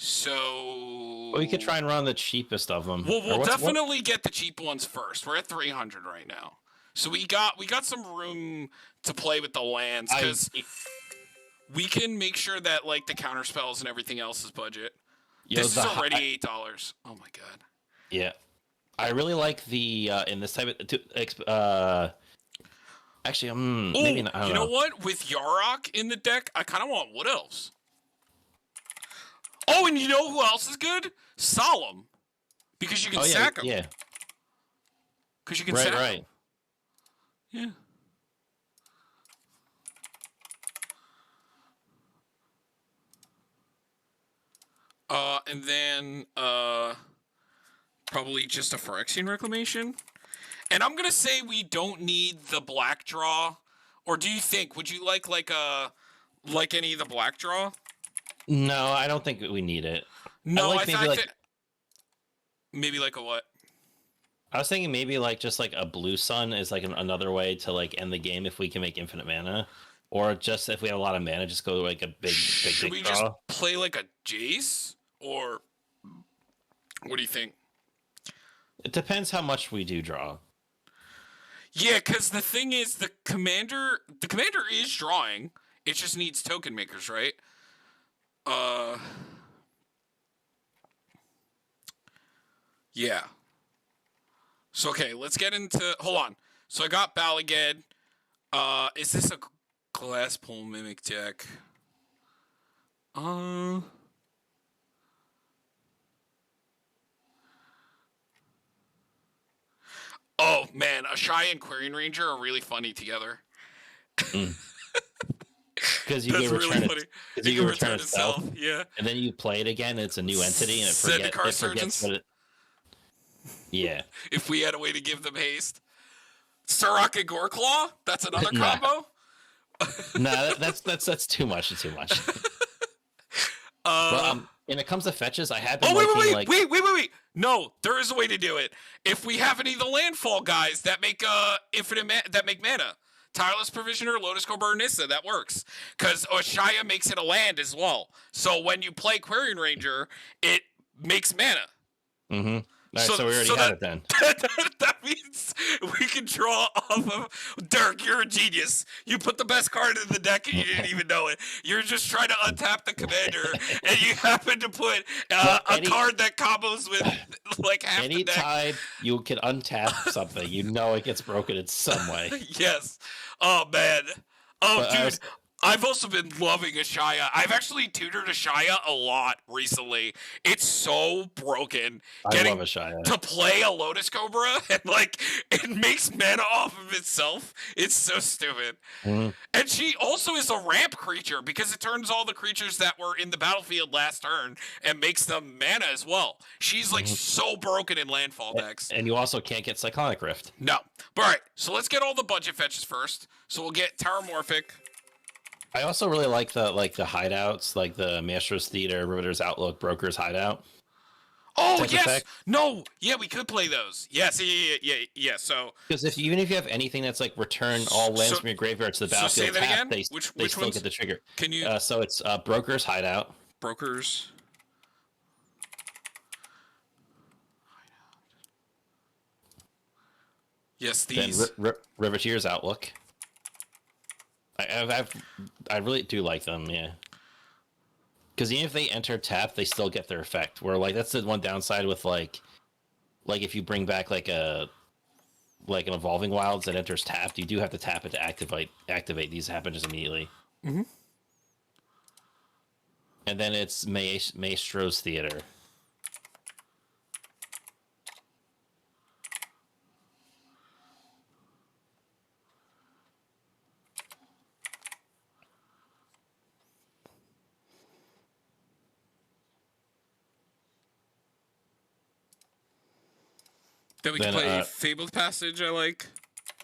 So we could try and run the cheapest of them. Well, we'll definitely get the cheap ones first. We're at 300 right now. So we got some room to play with the lands because we can make sure that like the counter spells and everything else is budget. This is already $8. Oh my god. Yeah, I really like the in this type of actually maybe not. I don't know. You know what? With Yarok in the deck, I kind of want Wood Elves. Oh, and you know who else is good? Solemn, because you can sack them. Yeah. Because you can sack them. Right. Yeah. And then probably just a Phyrexian Reclamation. And I'm gonna say we don't need the black draw, or do you think? Would you like any of the black draw? No, I don't think we need it. No, maybe like a what? I was thinking maybe like just like a blue sun is like another way to like end the game if we can make infinite mana, or just if we have a lot of mana, just go like a big Should we draw. Just play like a Jace, or what do you think? It depends how much we do draw. Yeah, because the thing is, the commander is drawing. It just needs token makers, right? Yeah. So, okay, let's get into... Hold on. So, I got Balaged. Is this a Glasspool Mimic deck? Oh, man. Ashai and Quarian Ranger are really funny together. Because you can return really it. Because you can return itself. Yeah. And then you play it again, and it's a new entity, and it forgets what it... Yeah. If we had a way to give them haste. Surrak and Goreclaw? That's another Nah. combo? Nah, that's too much. Too much. But Uh when it comes to fetches, I have been Oh liking like wait. No, there is a way to do it. If we have any of the landfall guys that make that make mana. Tireless Provisioner, Lotus Cobra, Nissa, that works. Because Oshaya makes it a land as well. So when you play Quarian Ranger, it makes mana. Mm-hmm. All right, so we already had it then. That means we can draw off of Dirk. You're a genius. You put the best card in the deck and you didn't even know it. You're just trying to untap the commander, and you happen to put a card that combos with like half the deck. Anytime you can untap something, you know it gets broken in some way. Yes. Oh man. Oh But dude. I've also been loving Ashaya. I've actually tutored Ashaya a lot recently. It's so broken. I love Ashaya. To play a Lotus Cobra and like it makes mana off of itself. It's so stupid. Mm-hmm. And she also is a ramp creature because it turns all the creatures that were in the battlefield last turn and makes them mana as well. She's like so broken in landfall decks. And you also can't get Cyclonic Rift. No. But all right, so let's get all the budget fetches first. So we'll get Terramorphic. I also really like the hideouts, like the Master's Theater, Riveter's Outlook, Broker's Hideout. Oh yes, effect. No, yeah, we could play those. Yes, yeah. So because even if you have anything that's like return all lands from your graveyard to the battlefield, say that again? they Which still ones? get the trigger. Can you? So it's Broker's Hideout. Broker's. Yes, these. Then Riveteer's Outlook. I really do like them, yeah. Because even if they enter tap, they still get their effect. Where like that's the one downside with like if you bring back like an Evolving Wilds that enters tapped, you do have to tap it to activate. These happen just immediately. Mm-hmm. And then it's Maestro's Theater. Then we can play Fabled Passage, I like.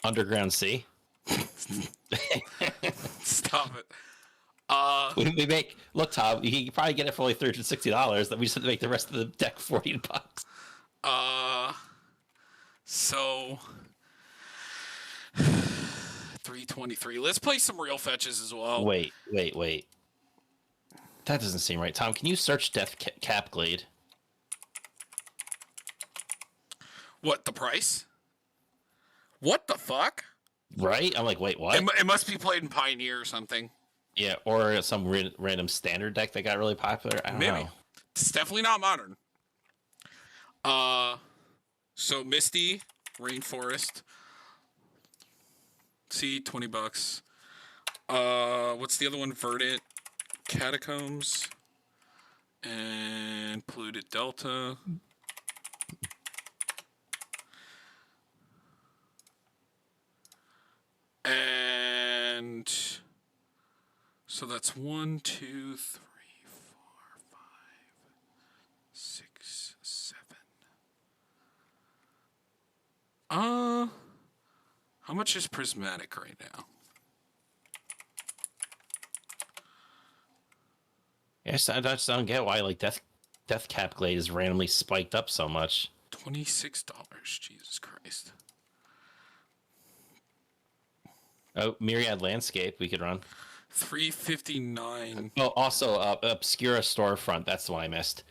Underground Sea. Stop it. We make look, Tom. You can probably get it for only $360. Then we just have to make the rest of the deck $40. So 323. Let's play some real fetches as well. Wait. That doesn't seem right. Tom, can you search Death Cap Glade? What, the price? What the fuck? Right? I'm like, wait, what? It must be played in Pioneer or something. Yeah, or some random standard deck that got really popular. I don't know. It's definitely not modern. So Misty, Rainforest. See, $20. What's the other one? Verdant, Catacombs, and Polluted Delta. And so that's 1, 2, 3, 4, 5, 6, 7. How much is Prismatic right now? Yes, I just don't get why like Death Cap Glade is randomly spiked up so much. $26. Jesus Christ. Oh, Myriad Landscape we could run. $359. Oh, also Obscura Storefront. That's the one I missed.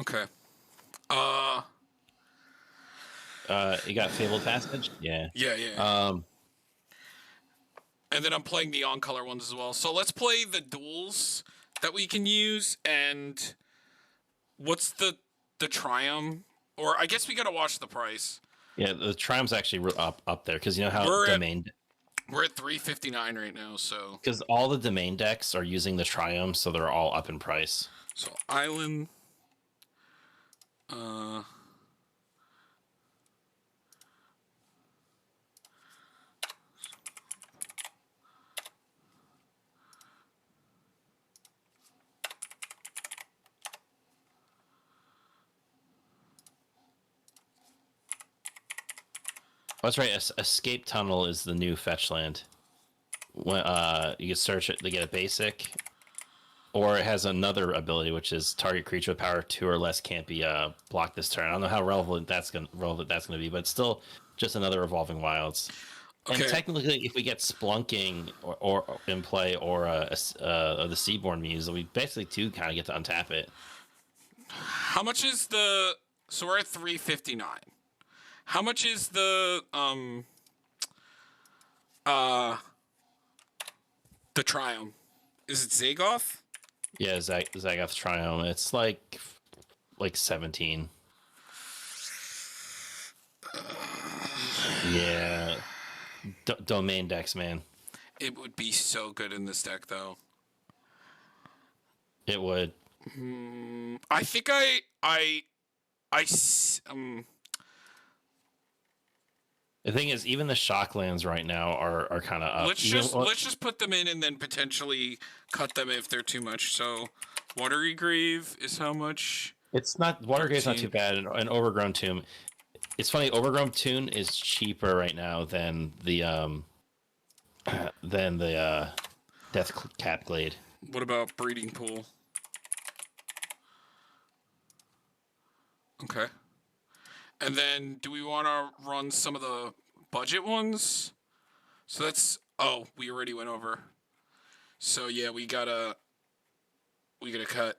Okay. You got Fabled Passage? Yeah. Yeah. And then I'm playing the on-color ones as well. So let's play the duels that we can use. And what's the Triumph? Or I guess we gotta watch the price. Yeah, the Triumph's actually up there because you know how we're at $359 right now. So because all the domain decks are using the Triumph, so they're all up in price. So Island. that's right. Escape Tunnel is the new fetch land. When you can search it, they get a basic, or it has another ability, which is target creature with power 2 or less can't be blocked this turn. I don't know how relevant that's gonna be, but it's still just another Evolving Wilds. And Okay. technically, if we get Splunking or in play or the Seaborn Muse, we basically do kind of get to untap it. How much is the? So we're at 359. How much is uh the Triumph? Is it Zagoth? Yeah, Zagoth Triome. It's like 17. Yeah, domain decks, man. It would be so good in this deck, though. It would. I think I. The thing is, even the Shocklands right now are kind of up. Let's just put them in and then potentially cut them if they're too much. So, Watery Grave is how much? It's not Watergate's not 13. too bad. An Overgrown Tomb. It's funny. Overgrown Tomb is cheaper right now than the Death Cap Glade. What about Breeding Pool? Okay. And then, do we want to run some of the budget ones? So that's. Oh, we already went over. So yeah, we gotta cut.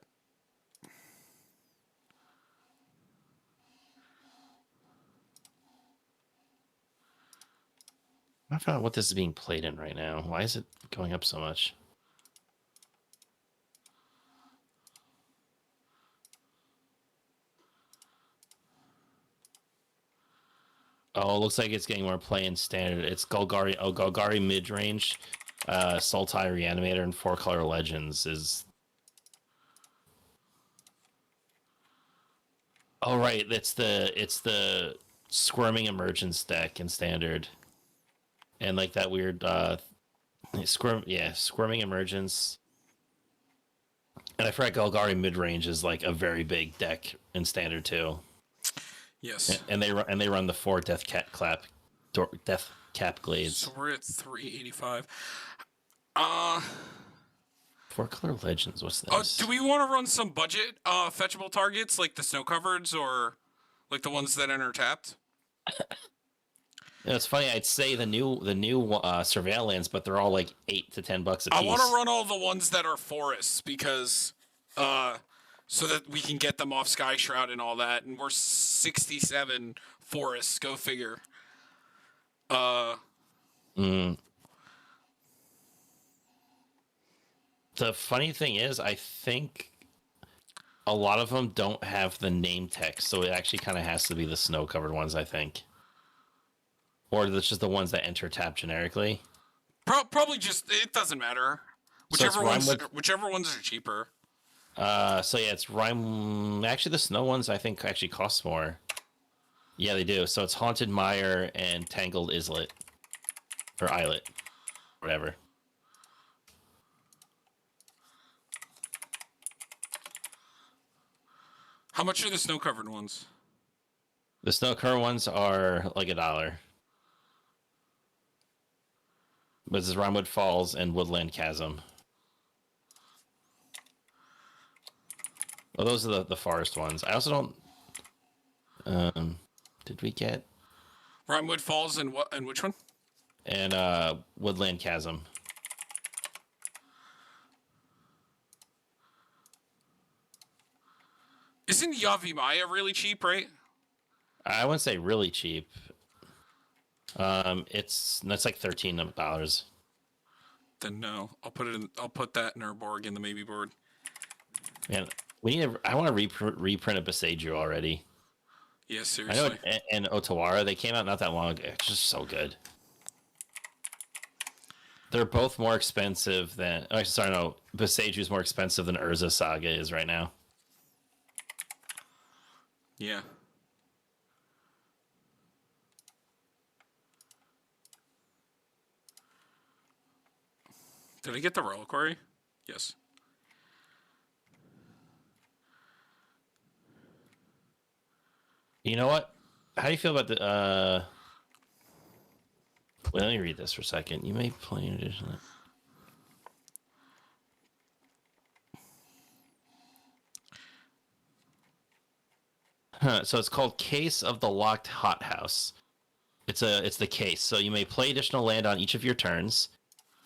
I don't know what this is being played in right now. Why is it going up so much? Oh, it looks like it's getting more play in standard. It's Golgari. Oh, Golgari mid range, Sultai Reanimator, and 4-color Legends is. Oh right, it's the Squirming Emergence deck in standard, and like that weird Squirming Emergence. And I forgot Golgari mid range is like a very big deck in standard too. Yes. And they run the 4 Death Cap Glades. So we're at 385. Uh 4-color Legends. What's oh, this? do we want to run some budget fetchable targets like the snow covereds or like the ones that enter tapped? You know, it's funny. I'd say the new surveillance, but they're all like $8 to $10 a piece. I want to run all the ones that are forests because so that we can get them off Sky Shroud and all that, and we're 67 forests. Go figure. Mm. The funny thing is, I think a lot of them don't have the name text, so it actually kind of has to be the snow-covered ones, I think, or it's just the ones that enter tap generically. Probably just it doesn't matter. So Whichever ones are cheaper. So yeah, it's Rhyme. Actually, the snow ones I think actually cost more. Yeah, they do. So it's Haunted Mire and Tangled Islet or Islet, whatever. How much are the snow covered ones? The snow covered ones are like $1. But this is Rhymewood Falls and Woodland Chasm. Well, those are the forest ones. I also don't. Did we get Rhymewood Falls and what? And which one? and Woodland Chasm? Isn't Yavimaya really cheap, right? I wouldn't say really cheap. It's like $13. Then no, I'll put it in. I'll put that in our board in the maybe board. Man, we need. I want to reprint a Besaju already. Yeah, I seriously. know, and Otawara, they came out not that long ago. It's just so good. They're both more expensive than. Oh, sorry, no. Besaju's more expensive than Urza Saga is right now. Yeah. Did I get the reliquary? Yes. You know what? How do you feel about the? Well, let me read this for a second. You may play an additional. So it's called Case of the Locked Hothouse. It's the case. So you may play additional land on each of your turns.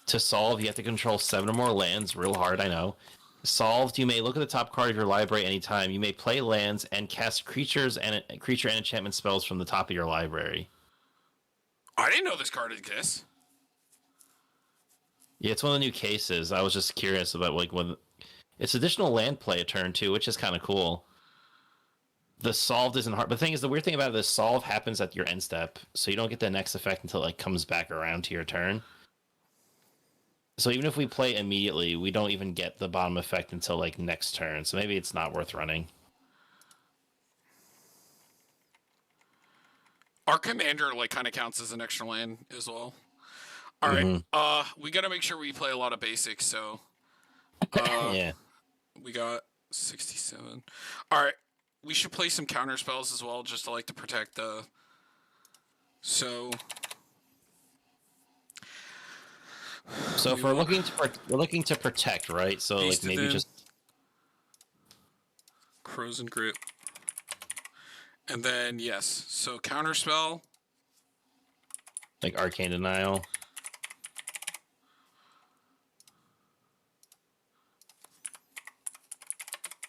To solve, you have to control 7 or more lands. Real hard, I know. Solved, you may look at the top card of your library anytime. You may play lands and cast creature and enchantment spells from the top of your library. I didn't know this card exists. Yeah, it's one of the new cases. I was just curious about like when it's additional land play a turn too, which is kind of cool. The solved isn't hard. But the thing is, the weird thing about it is solve happens at your end step, so you don't get the next effect until it like comes back around to your turn. So even if we play immediately, we don't even get the bottom effect until like next turn. So maybe it's not worth running. Our commander like kind of counts as an extra land as well. All right. We got to make sure we play a lot of basics. So, Yeah. we got 67. All right. We should play some counter spells as well, just to like to protect the. So if we're looking to protect, right? So like maybe just Crows and Grip, and then yes. So counter spell. like Arcane Denial.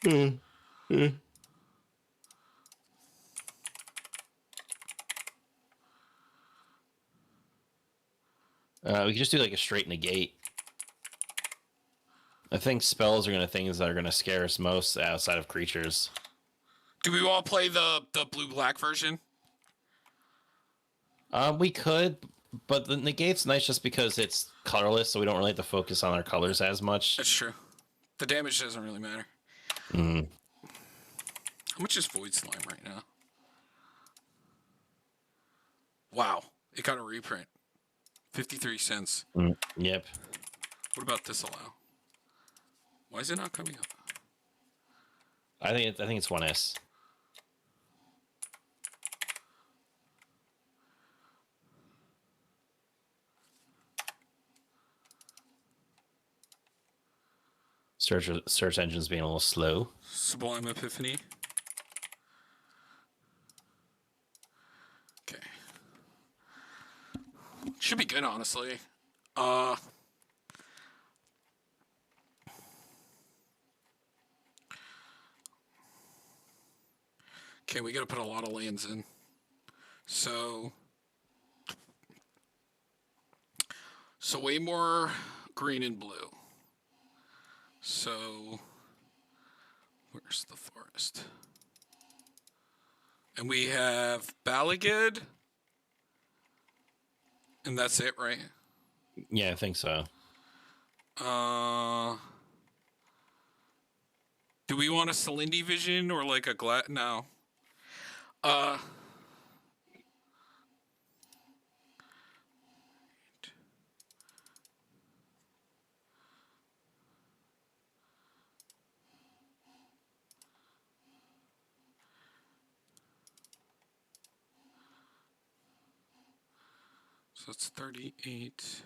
We can just do like a straight negate. I think spells are gonna things that are gonna scare us most outside of creatures. Do we want to play the blue-black version? We could, but the negate's nice just because it's colorless, so we don't really have to focus on our colors as much. That's true. The damage doesn't really matter. How much is Void Slime right now? Wow, it got a reprint. 53 cents. Yep. What about disallow? Why is it not coming up? I think it's 1S. Search engine's being a little slow. Sublime Epiphany. Okay. Should be good, honestly. Okay, we gotta put a lot of lands in. So way more green and blue. So where's the forest? And we have Balagid. And that's it, right? Yeah, I think so. Do we want a Celindi Vision or like a No. So it's 38.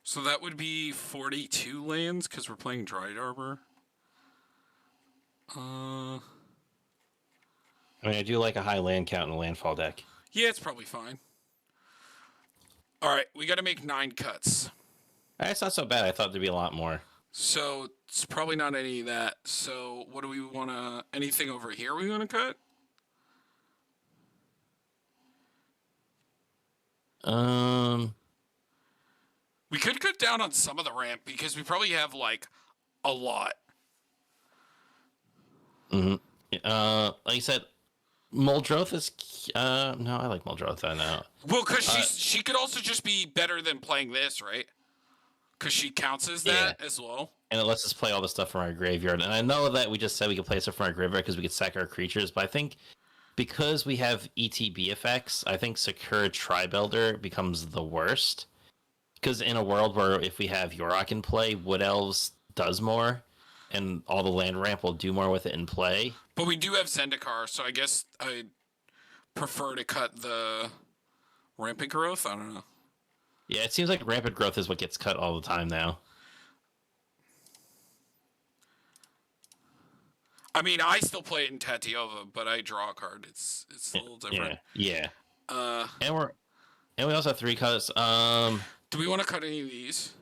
So that would be 42 lands because we're playing Dryad Arbor. I mean, I do like a high land count in a landfall deck. Yeah, it's probably fine. All right, we got to make 9 cuts. It's not so bad. I thought there'd be a lot more. So it's probably not any of that. So what do we want to? Anything over here we want to cut? We could cut down on some of the ramp because we probably have like a lot. Like I said, Muldroth is. No, I like Muldroth. I know. Well, because she could also just be better than playing this, right? Because she counts as that as well. And it lets us play all the stuff from our graveyard. And I know that we just said we could play stuff from our graveyard because we could sack our creatures, but I think because we have ETB effects, I think Sakura Tri-Builder becomes the worst. Because in a world where if we have Yorick in play, Wood Elves does more, and all the land ramp will do more with it in play. But we do have Zendikar, so I guess I prefer to cut the rampant growth. I don't know. Yeah, it seems like rampant growth is what gets cut all the time now. I mean, I still play it in Tatiova, but I draw a card. It's a little different. Yeah. And we also have 3 cuts. Do we want to cut any of these?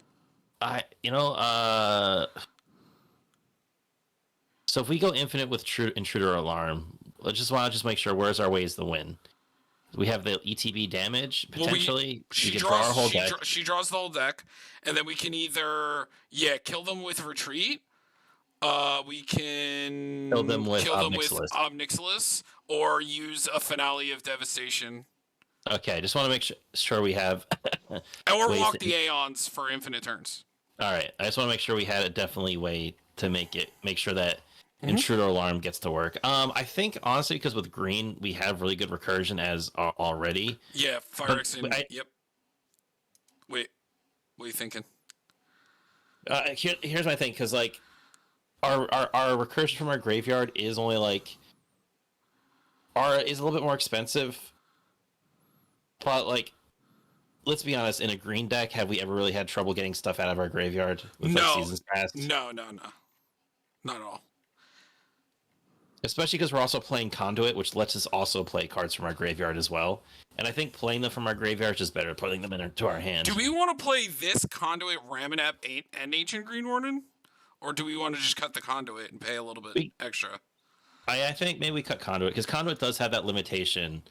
So if we go infinite with Intruder Alarm, let's just make sure where's our ways to win. We have the ETB damage potentially. She draws the whole deck, and then we can either kill them with retreat. We can kill them with Obnixilis, or use a Finale of Devastation. Okay, just want to make sure we have. Or walk the Aeons for infinite turns. All right, I just want to make sure we had a definitely way to make sure that Intruder Alarm gets to work. I think honestly, because with green we have really good recursion as already. Yeah, Phyrexian. Yep. Wait, what are you thinking? Here's my thing, because like our recursion from our graveyard is only like is a little bit more expensive, but like, let's be honest, in a green deck, have we ever really had trouble getting stuff out of our graveyard with seasons past? No. Not at all. Especially because we're also playing Conduit, which lets us also play cards from our graveyard as well. And I think playing them from our graveyard is just better, putting them into our hand. Do we want to play this Conduit, Ramanap, and Ancient Green Warden? Or do we want to just cut the Conduit and pay a little bit extra? I think maybe we cut Conduit, because Conduit does have that limitation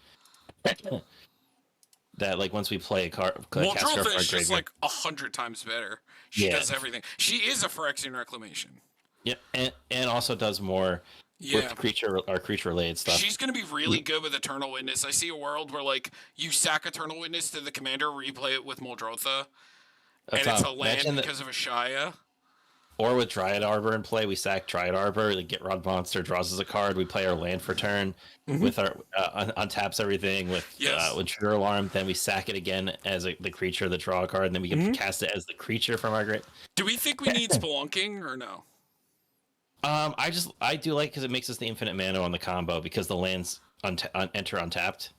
that like once we play a card, well, Drolta is just like 100 times better. She does everything. She is a Phyrexian Reclamation. Yeah, and also does more with creature related stuff. She's gonna be really good with Eternal Witness. I see a world where like you sack Eternal Witness to the commander, replay it with Muldrotha, and it's a land because of a Shia. Or with Dryad Arbor in play, we sack Dryad Arbor, the Get Rod monster draws us a card, we play our land for turn, with our untaps everything with Intruder Alarm, then we sack it again as the creature that draw a card, and then we can cast it as the creature from our great. Do we think we need Spelunking or no? I do like, because it makes us the infinite mana on the combo, because the lands enter untapped.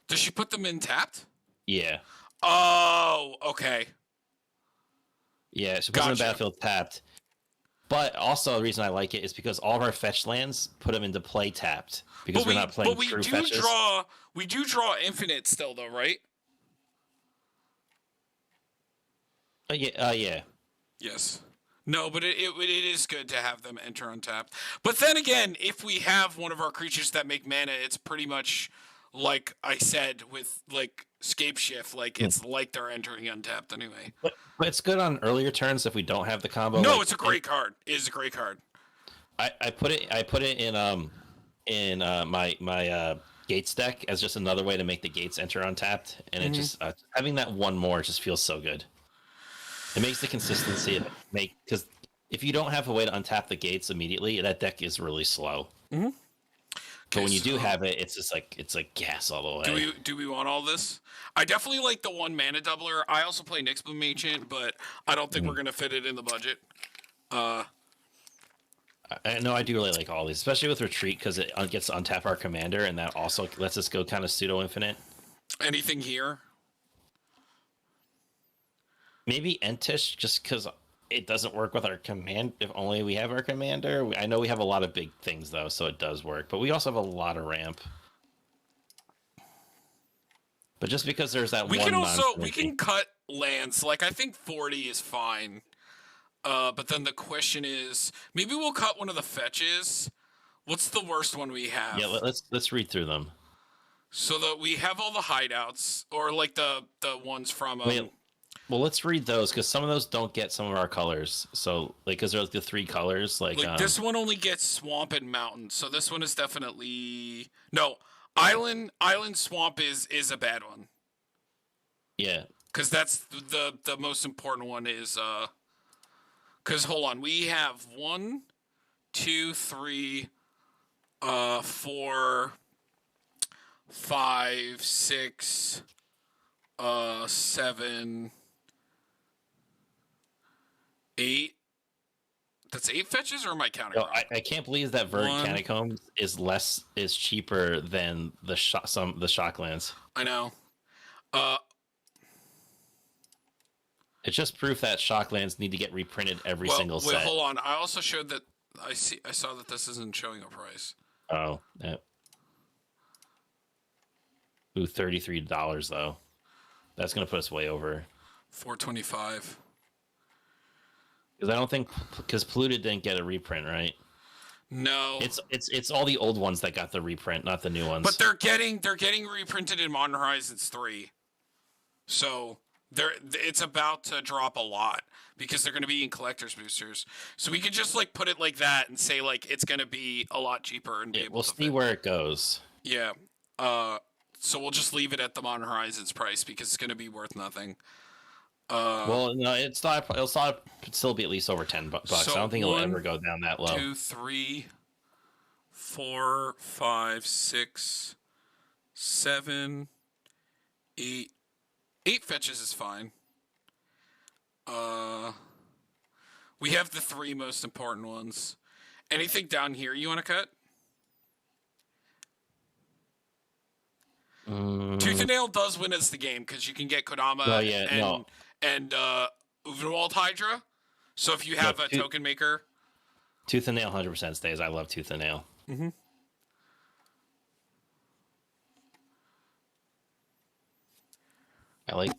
Does she put them in tapped? Yeah. Oh, okay. Yeah, she puts them in the battlefield tapped. But also the reason I like it is because all of our fetch lands put them into play tapped, because we're not playing true fetches. We do draw infinite still though, right? Yeah. Yes. No, but it is good to have them enter untapped. But then again, if we have one of our creatures that make mana, it's pretty much like I said with like Scape Shift, like it's like they're entering untapped anyway. But it's good on earlier turns if we don't have the combo. No, it's a great card. It is a great card. I put it in my Gates deck as just another way to make the Gates enter untapped, and it just having that one more just feels so good. It makes the consistency because if you don't have a way to untap the Gates immediately, that deck is really slow. But when you do have it, it's like gas all the way. Do we want all this? I definitely like the 1 mana doubler. I also play Nyxbloom Ancient, but I don't think we're gonna fit it in the budget. I know I do really like all these, especially with Retreat, because it gets to untap our commander, and that also lets us go kind of pseudo infinite. Anything here? Maybe Entish, just because it doesn't work with our command. If only we have our commander. I know we have a lot of big things though, so it does work. But we also have a lot of ramp. But just because there's that we can cut lands. Like I think 40 is fine. But then the question is, maybe we'll cut one of the fetches. What's the worst one we have? Yeah, let's read through them. So that we have all the hideouts, or like the ones from. Well, let's read those, because some of those don't get some of our colors. So, like, because there's the 3 colors, like this one only gets swamp and mountain. So this one is definitely island. Swamp is a bad one. Yeah, because that's the most important one is because hold on, we have 1, 2, 3, 4, 5, 6, 7, 8. That's 8 fetches, or am I counting No, wrong? I can't believe that Verdant One. Catacombs is cheaper than the Shocklands. I know. Uh, It's just proof that Shocklands need to get reprinted every well, single wait, set. hold on. I also showed that I saw that this isn't showing a price. Oh, yeah. Ooh, $33 though. That's gonna put us way over. 425. Because I don't think because Polluted didn't get a reprint, right? No. It's all the old ones that got the reprint, not the new ones. But they're getting reprinted in Modern Horizons 3. So it's about to drop a lot because they're going to be in collector's boosters. So we could just like put it like that and say like it's going to be a lot cheaper and be able we'll to see fit. where it goes. Yeah. So we'll just leave it at the Modern Horizons price because it's going to be worth nothing. Well, no, it's not. It'll still be at least over $10. So I don't think it'll ever go down that low. 2, 3, 4, 5, 6, 7, 8. 8 fetches is fine. We have the 3 most important ones. Anything down here you want to cut? Tooth and Nail does win us the game because you can get Kodama and Uvenwald Hydra. So if you have a token maker, Tooth and Nail 100% stays. I love Tooth and Nail. Mm-hmm. I like.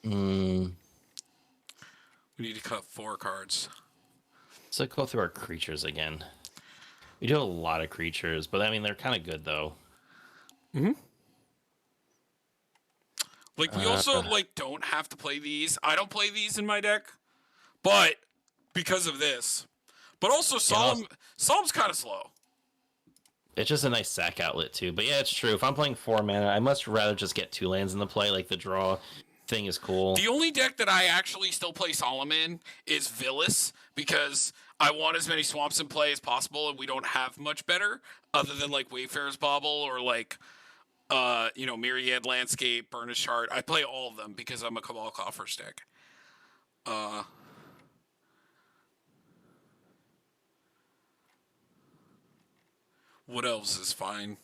We need to cut 4 cards. So go through our creatures again. We do a lot of creatures, but I mean they're kind of good though. Mm-hmm. Like we also like don't have to play these. I don't play these in my deck, but because of this. But also Solemn's kind of slow. It's just a nice sack outlet too. But yeah, it's true. If I'm playing 4 mana, I much rather just get 2 lands in the play. Like the draw thing is cool. The only deck that I actually still play Solemn in is Villas because I want as many swamps in play as possible, and we don't have much better other than like Wayfarer's Bauble or like Myriad Landscape, Burnished Heart. I play all of them because I'm a Cabal Coffers deck. Wood Elves is fine.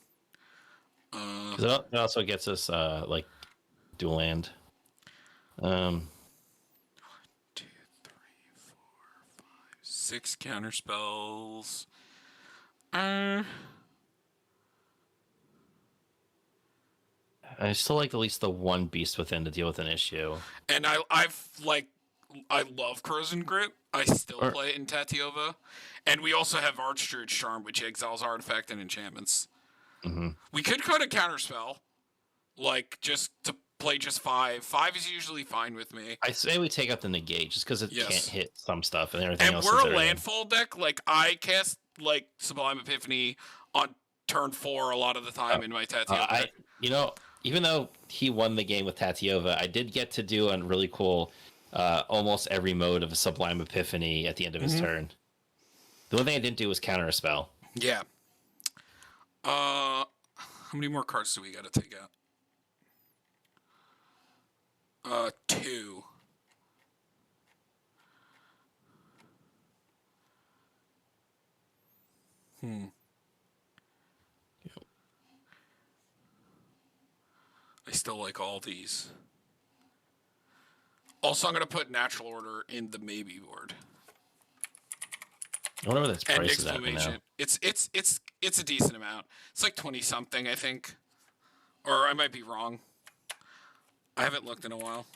It also gets us like dual land. 1, 2, 3, 4, 5, 6 counter spells. I still like at least the one beast within to deal with an issue. And I love Corrosion Grip. I still play it in Tatiova. And we also have Archdruid Charm, which exiles artifact and enchantments. Mm-hmm. We could cut a counterspell, like just to play just 5. 5 is usually fine with me. I say we take out the negate just because it can't hit some stuff and everything else. And we're a landfall deck. Like I cast like Sublime Epiphany on turn 4 a lot of the time in my Tatiova deck. Even though he won the game with Tatiova, I did get to do a really cool almost every mode of a Sublime Epiphany at the end of his turn. The only thing I didn't do was counter a spell. Yeah. How many more cards do we got to take out? 2. I still like all these. Also, I'm going to put Natural Order in the maybe board. I wonder what its price is at now. It's a decent amount. It's like 20 something, I think. Or I might be wrong. I haven't looked in a while.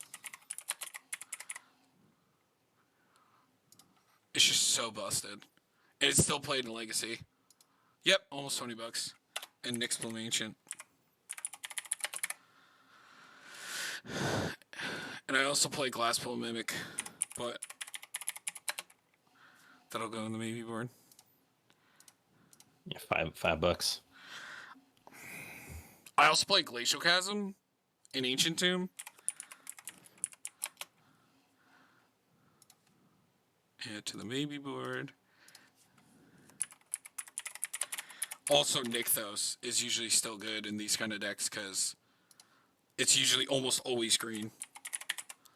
It's just so busted. And it's still played in Legacy. Yep, almost $20. And Nyx Bloom Ancient. And I also play Glasspool Mimic, but that'll go in the maybe board. Yeah, $5. I also play Glacial Chasm in Ancient Tomb. Add to the maybe board. Also, Nykthos is usually still good in these kind of decks because it's usually almost always green.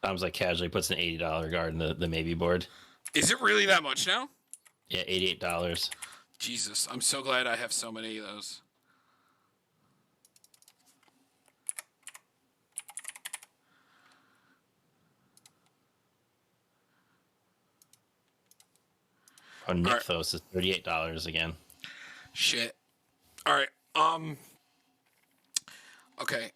Tom's like casually puts an $80 card in the maybe board. Is it really that much now? Yeah, $88. Jesus, I'm so glad I have so many of those. Oh, Nykthos is $38 again. Shit. All right. Okay.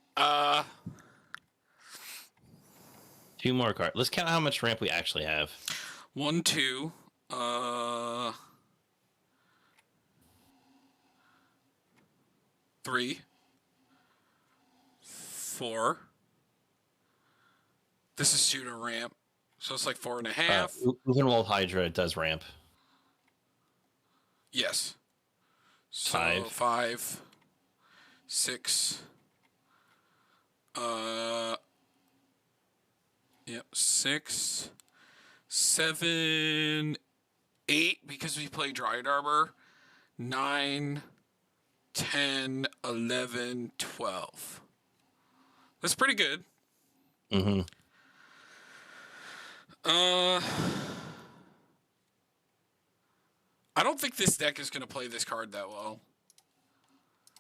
2 more cards. Let's count how much ramp we actually have. 1, 2. 3. 4. This is pseudo ramp, so it's like 4.5. Uvenwald Hydra does ramp. Yes. So 5, 6. Yep, 6, 7, 8 because we play Dryad Arbor. 9, 10, 11, 12. That's pretty good. Mm-hmm. I don't think this deck is going to play this card that well.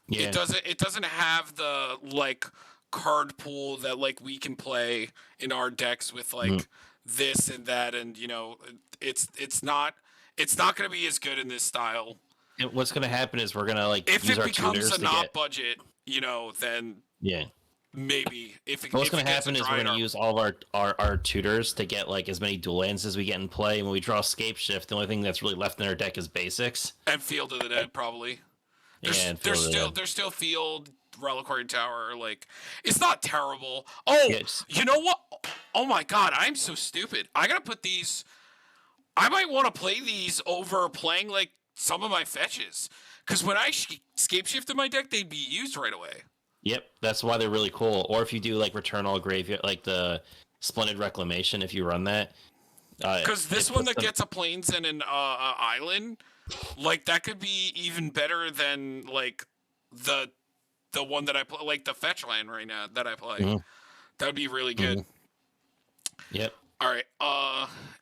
Yeah. It doesn't have the like card pool that like we can play in our decks with like this and that, and you know, it's not going to be as good in this style. And what's going to happen is we're going to like if use it our becomes tutors a to not get... budget, you know, then Yeah. maybe if what's going to happen is we're going to use all of our tutors to get like as many dual lands as we get in play. And when we draw Scape Shift, the only thing that's really left in our deck is basics and Field of the Dead probably. There's still Field, Reliquary Tower. Like, it's not terrible. Oh, yes. You know what? Oh my God, I'm so stupid. I gotta put these. I might want to play these over playing like some of my fetches, because when I Scape Shift in my deck, they'd be used right away. Yep, that's why they're really cool. Or if you do like Return All Graveyard, like the Splendid Reclamation, if you run that. Because this one that gets a plains and an island, like that could be even better than like the one that I play, like the fetch land right now that I play. Mm-hmm. That would be really good. Mm-hmm. Yep. All right.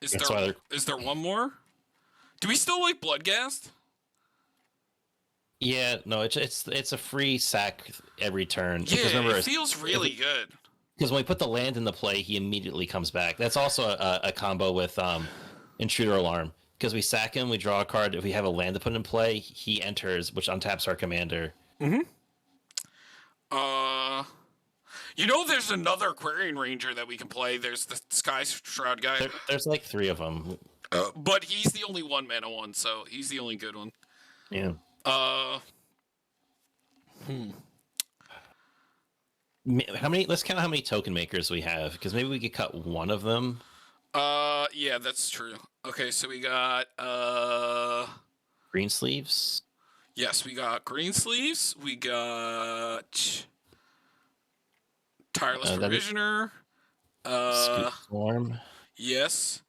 Is there one more? Do we still like Bloodghast? Yeah, no, it's a free sack every turn. Yeah, remember, it feels really good. Because when we put the land into play, he immediately comes back. That's also a combo with Intruder Alarm. Because we sack him, we draw a card. If we have a land to put in play, he enters, which untaps our commander. Mm-hmm. You know, there's another Aquarian Ranger that we can play. There's the Sky Shroud guy. There's like 3 of them. But he's the only 1-mana one, so he's the only good one. Yeah. How many? Let's count how many token makers we have, because maybe we could cut one of them. Yeah, that's true. Okay, so we got Green Sleeves. Yes, we got Green Sleeves. We got Tireless Provisioner. Scoop Storm. Yes.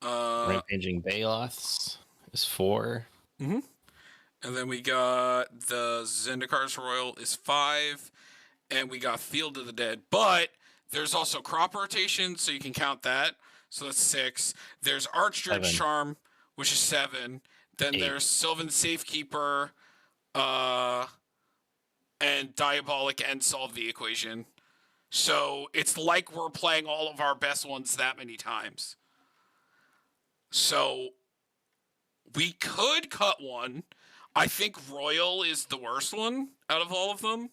Rampaging Baloths is 4. Mm-hmm. And then we got the Zendikars Royal is 5. And we got Field of the Dead. But there's also Crop Rotation, so you can count that. So that's 6. There's Archdruid's Charm, which is 7. Then 8. There's Sylvan Safekeeper, and Diabolic End Solve the Equation. So it's like we're playing all of our best ones that many times. So we could cut one. I think Royal is the worst one out of all of them.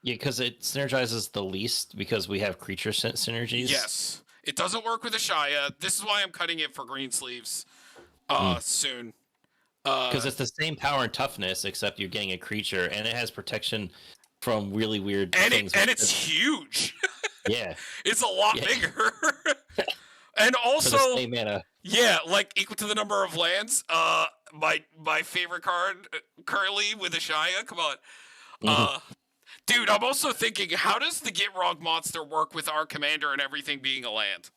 Yeah, because it synergizes the least because we have creature synergies. Yes. It doesn't work with Ashaya. This is why I'm cutting it for Green Sleeves soon. Because it's the same power and toughness, except you're getting a creature, and it has protection from really weird things. And it's huge. Yeah. It's a lot bigger. And also, for the same mana. Yeah, like equal to the number of lands. My favorite card currently with Ashaya. Come on. Dude, I'm also thinking, how does the Gitrog monster work with our commander and everything being a land?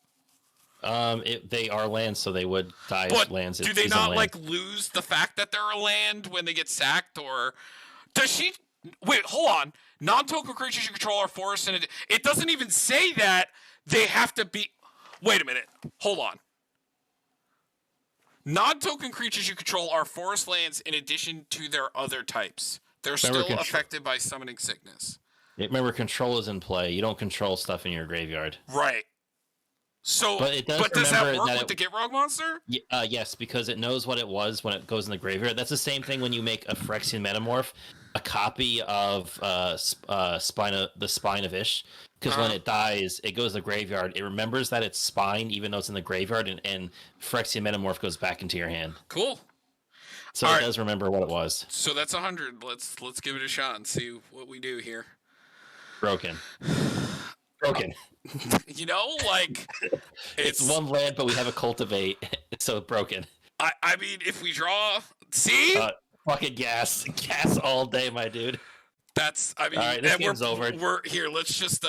They are lands, so they would die as But lands. do If they she's a not land. like lose the fact that they're a land when they get sacked, or does she? Wait, hold on. Non-token creatures you control are forests, and it doesn't even say that they have to be. Wait a minute. Hold on. Non-token creatures you control are forest lands in addition to their other types. They're still affected by summoning sickness. Remember, control is in play. You don't control stuff in your graveyard. Right. So, but does that work with the Gitrog monster? Yes, because it knows what it was when it goes in the graveyard. That's the same thing when you make a Phyrexian Metamorph, a copy of the Spine of Ish. Because when it dies, it goes to the graveyard. It remembers that it's Spine, even though it's in the graveyard, and Phyrexian Metamorph goes back into your hand. Cool. So it does remember what it was. So that's 100. Let's give it a shot and see what we do here. Broken. You know, like it's one land, but we have a cultivate, so broken. I mean, if we draw, see, fucking gas all day, my dude. That's, I mean, all right, this game's over. We're here. Let's just,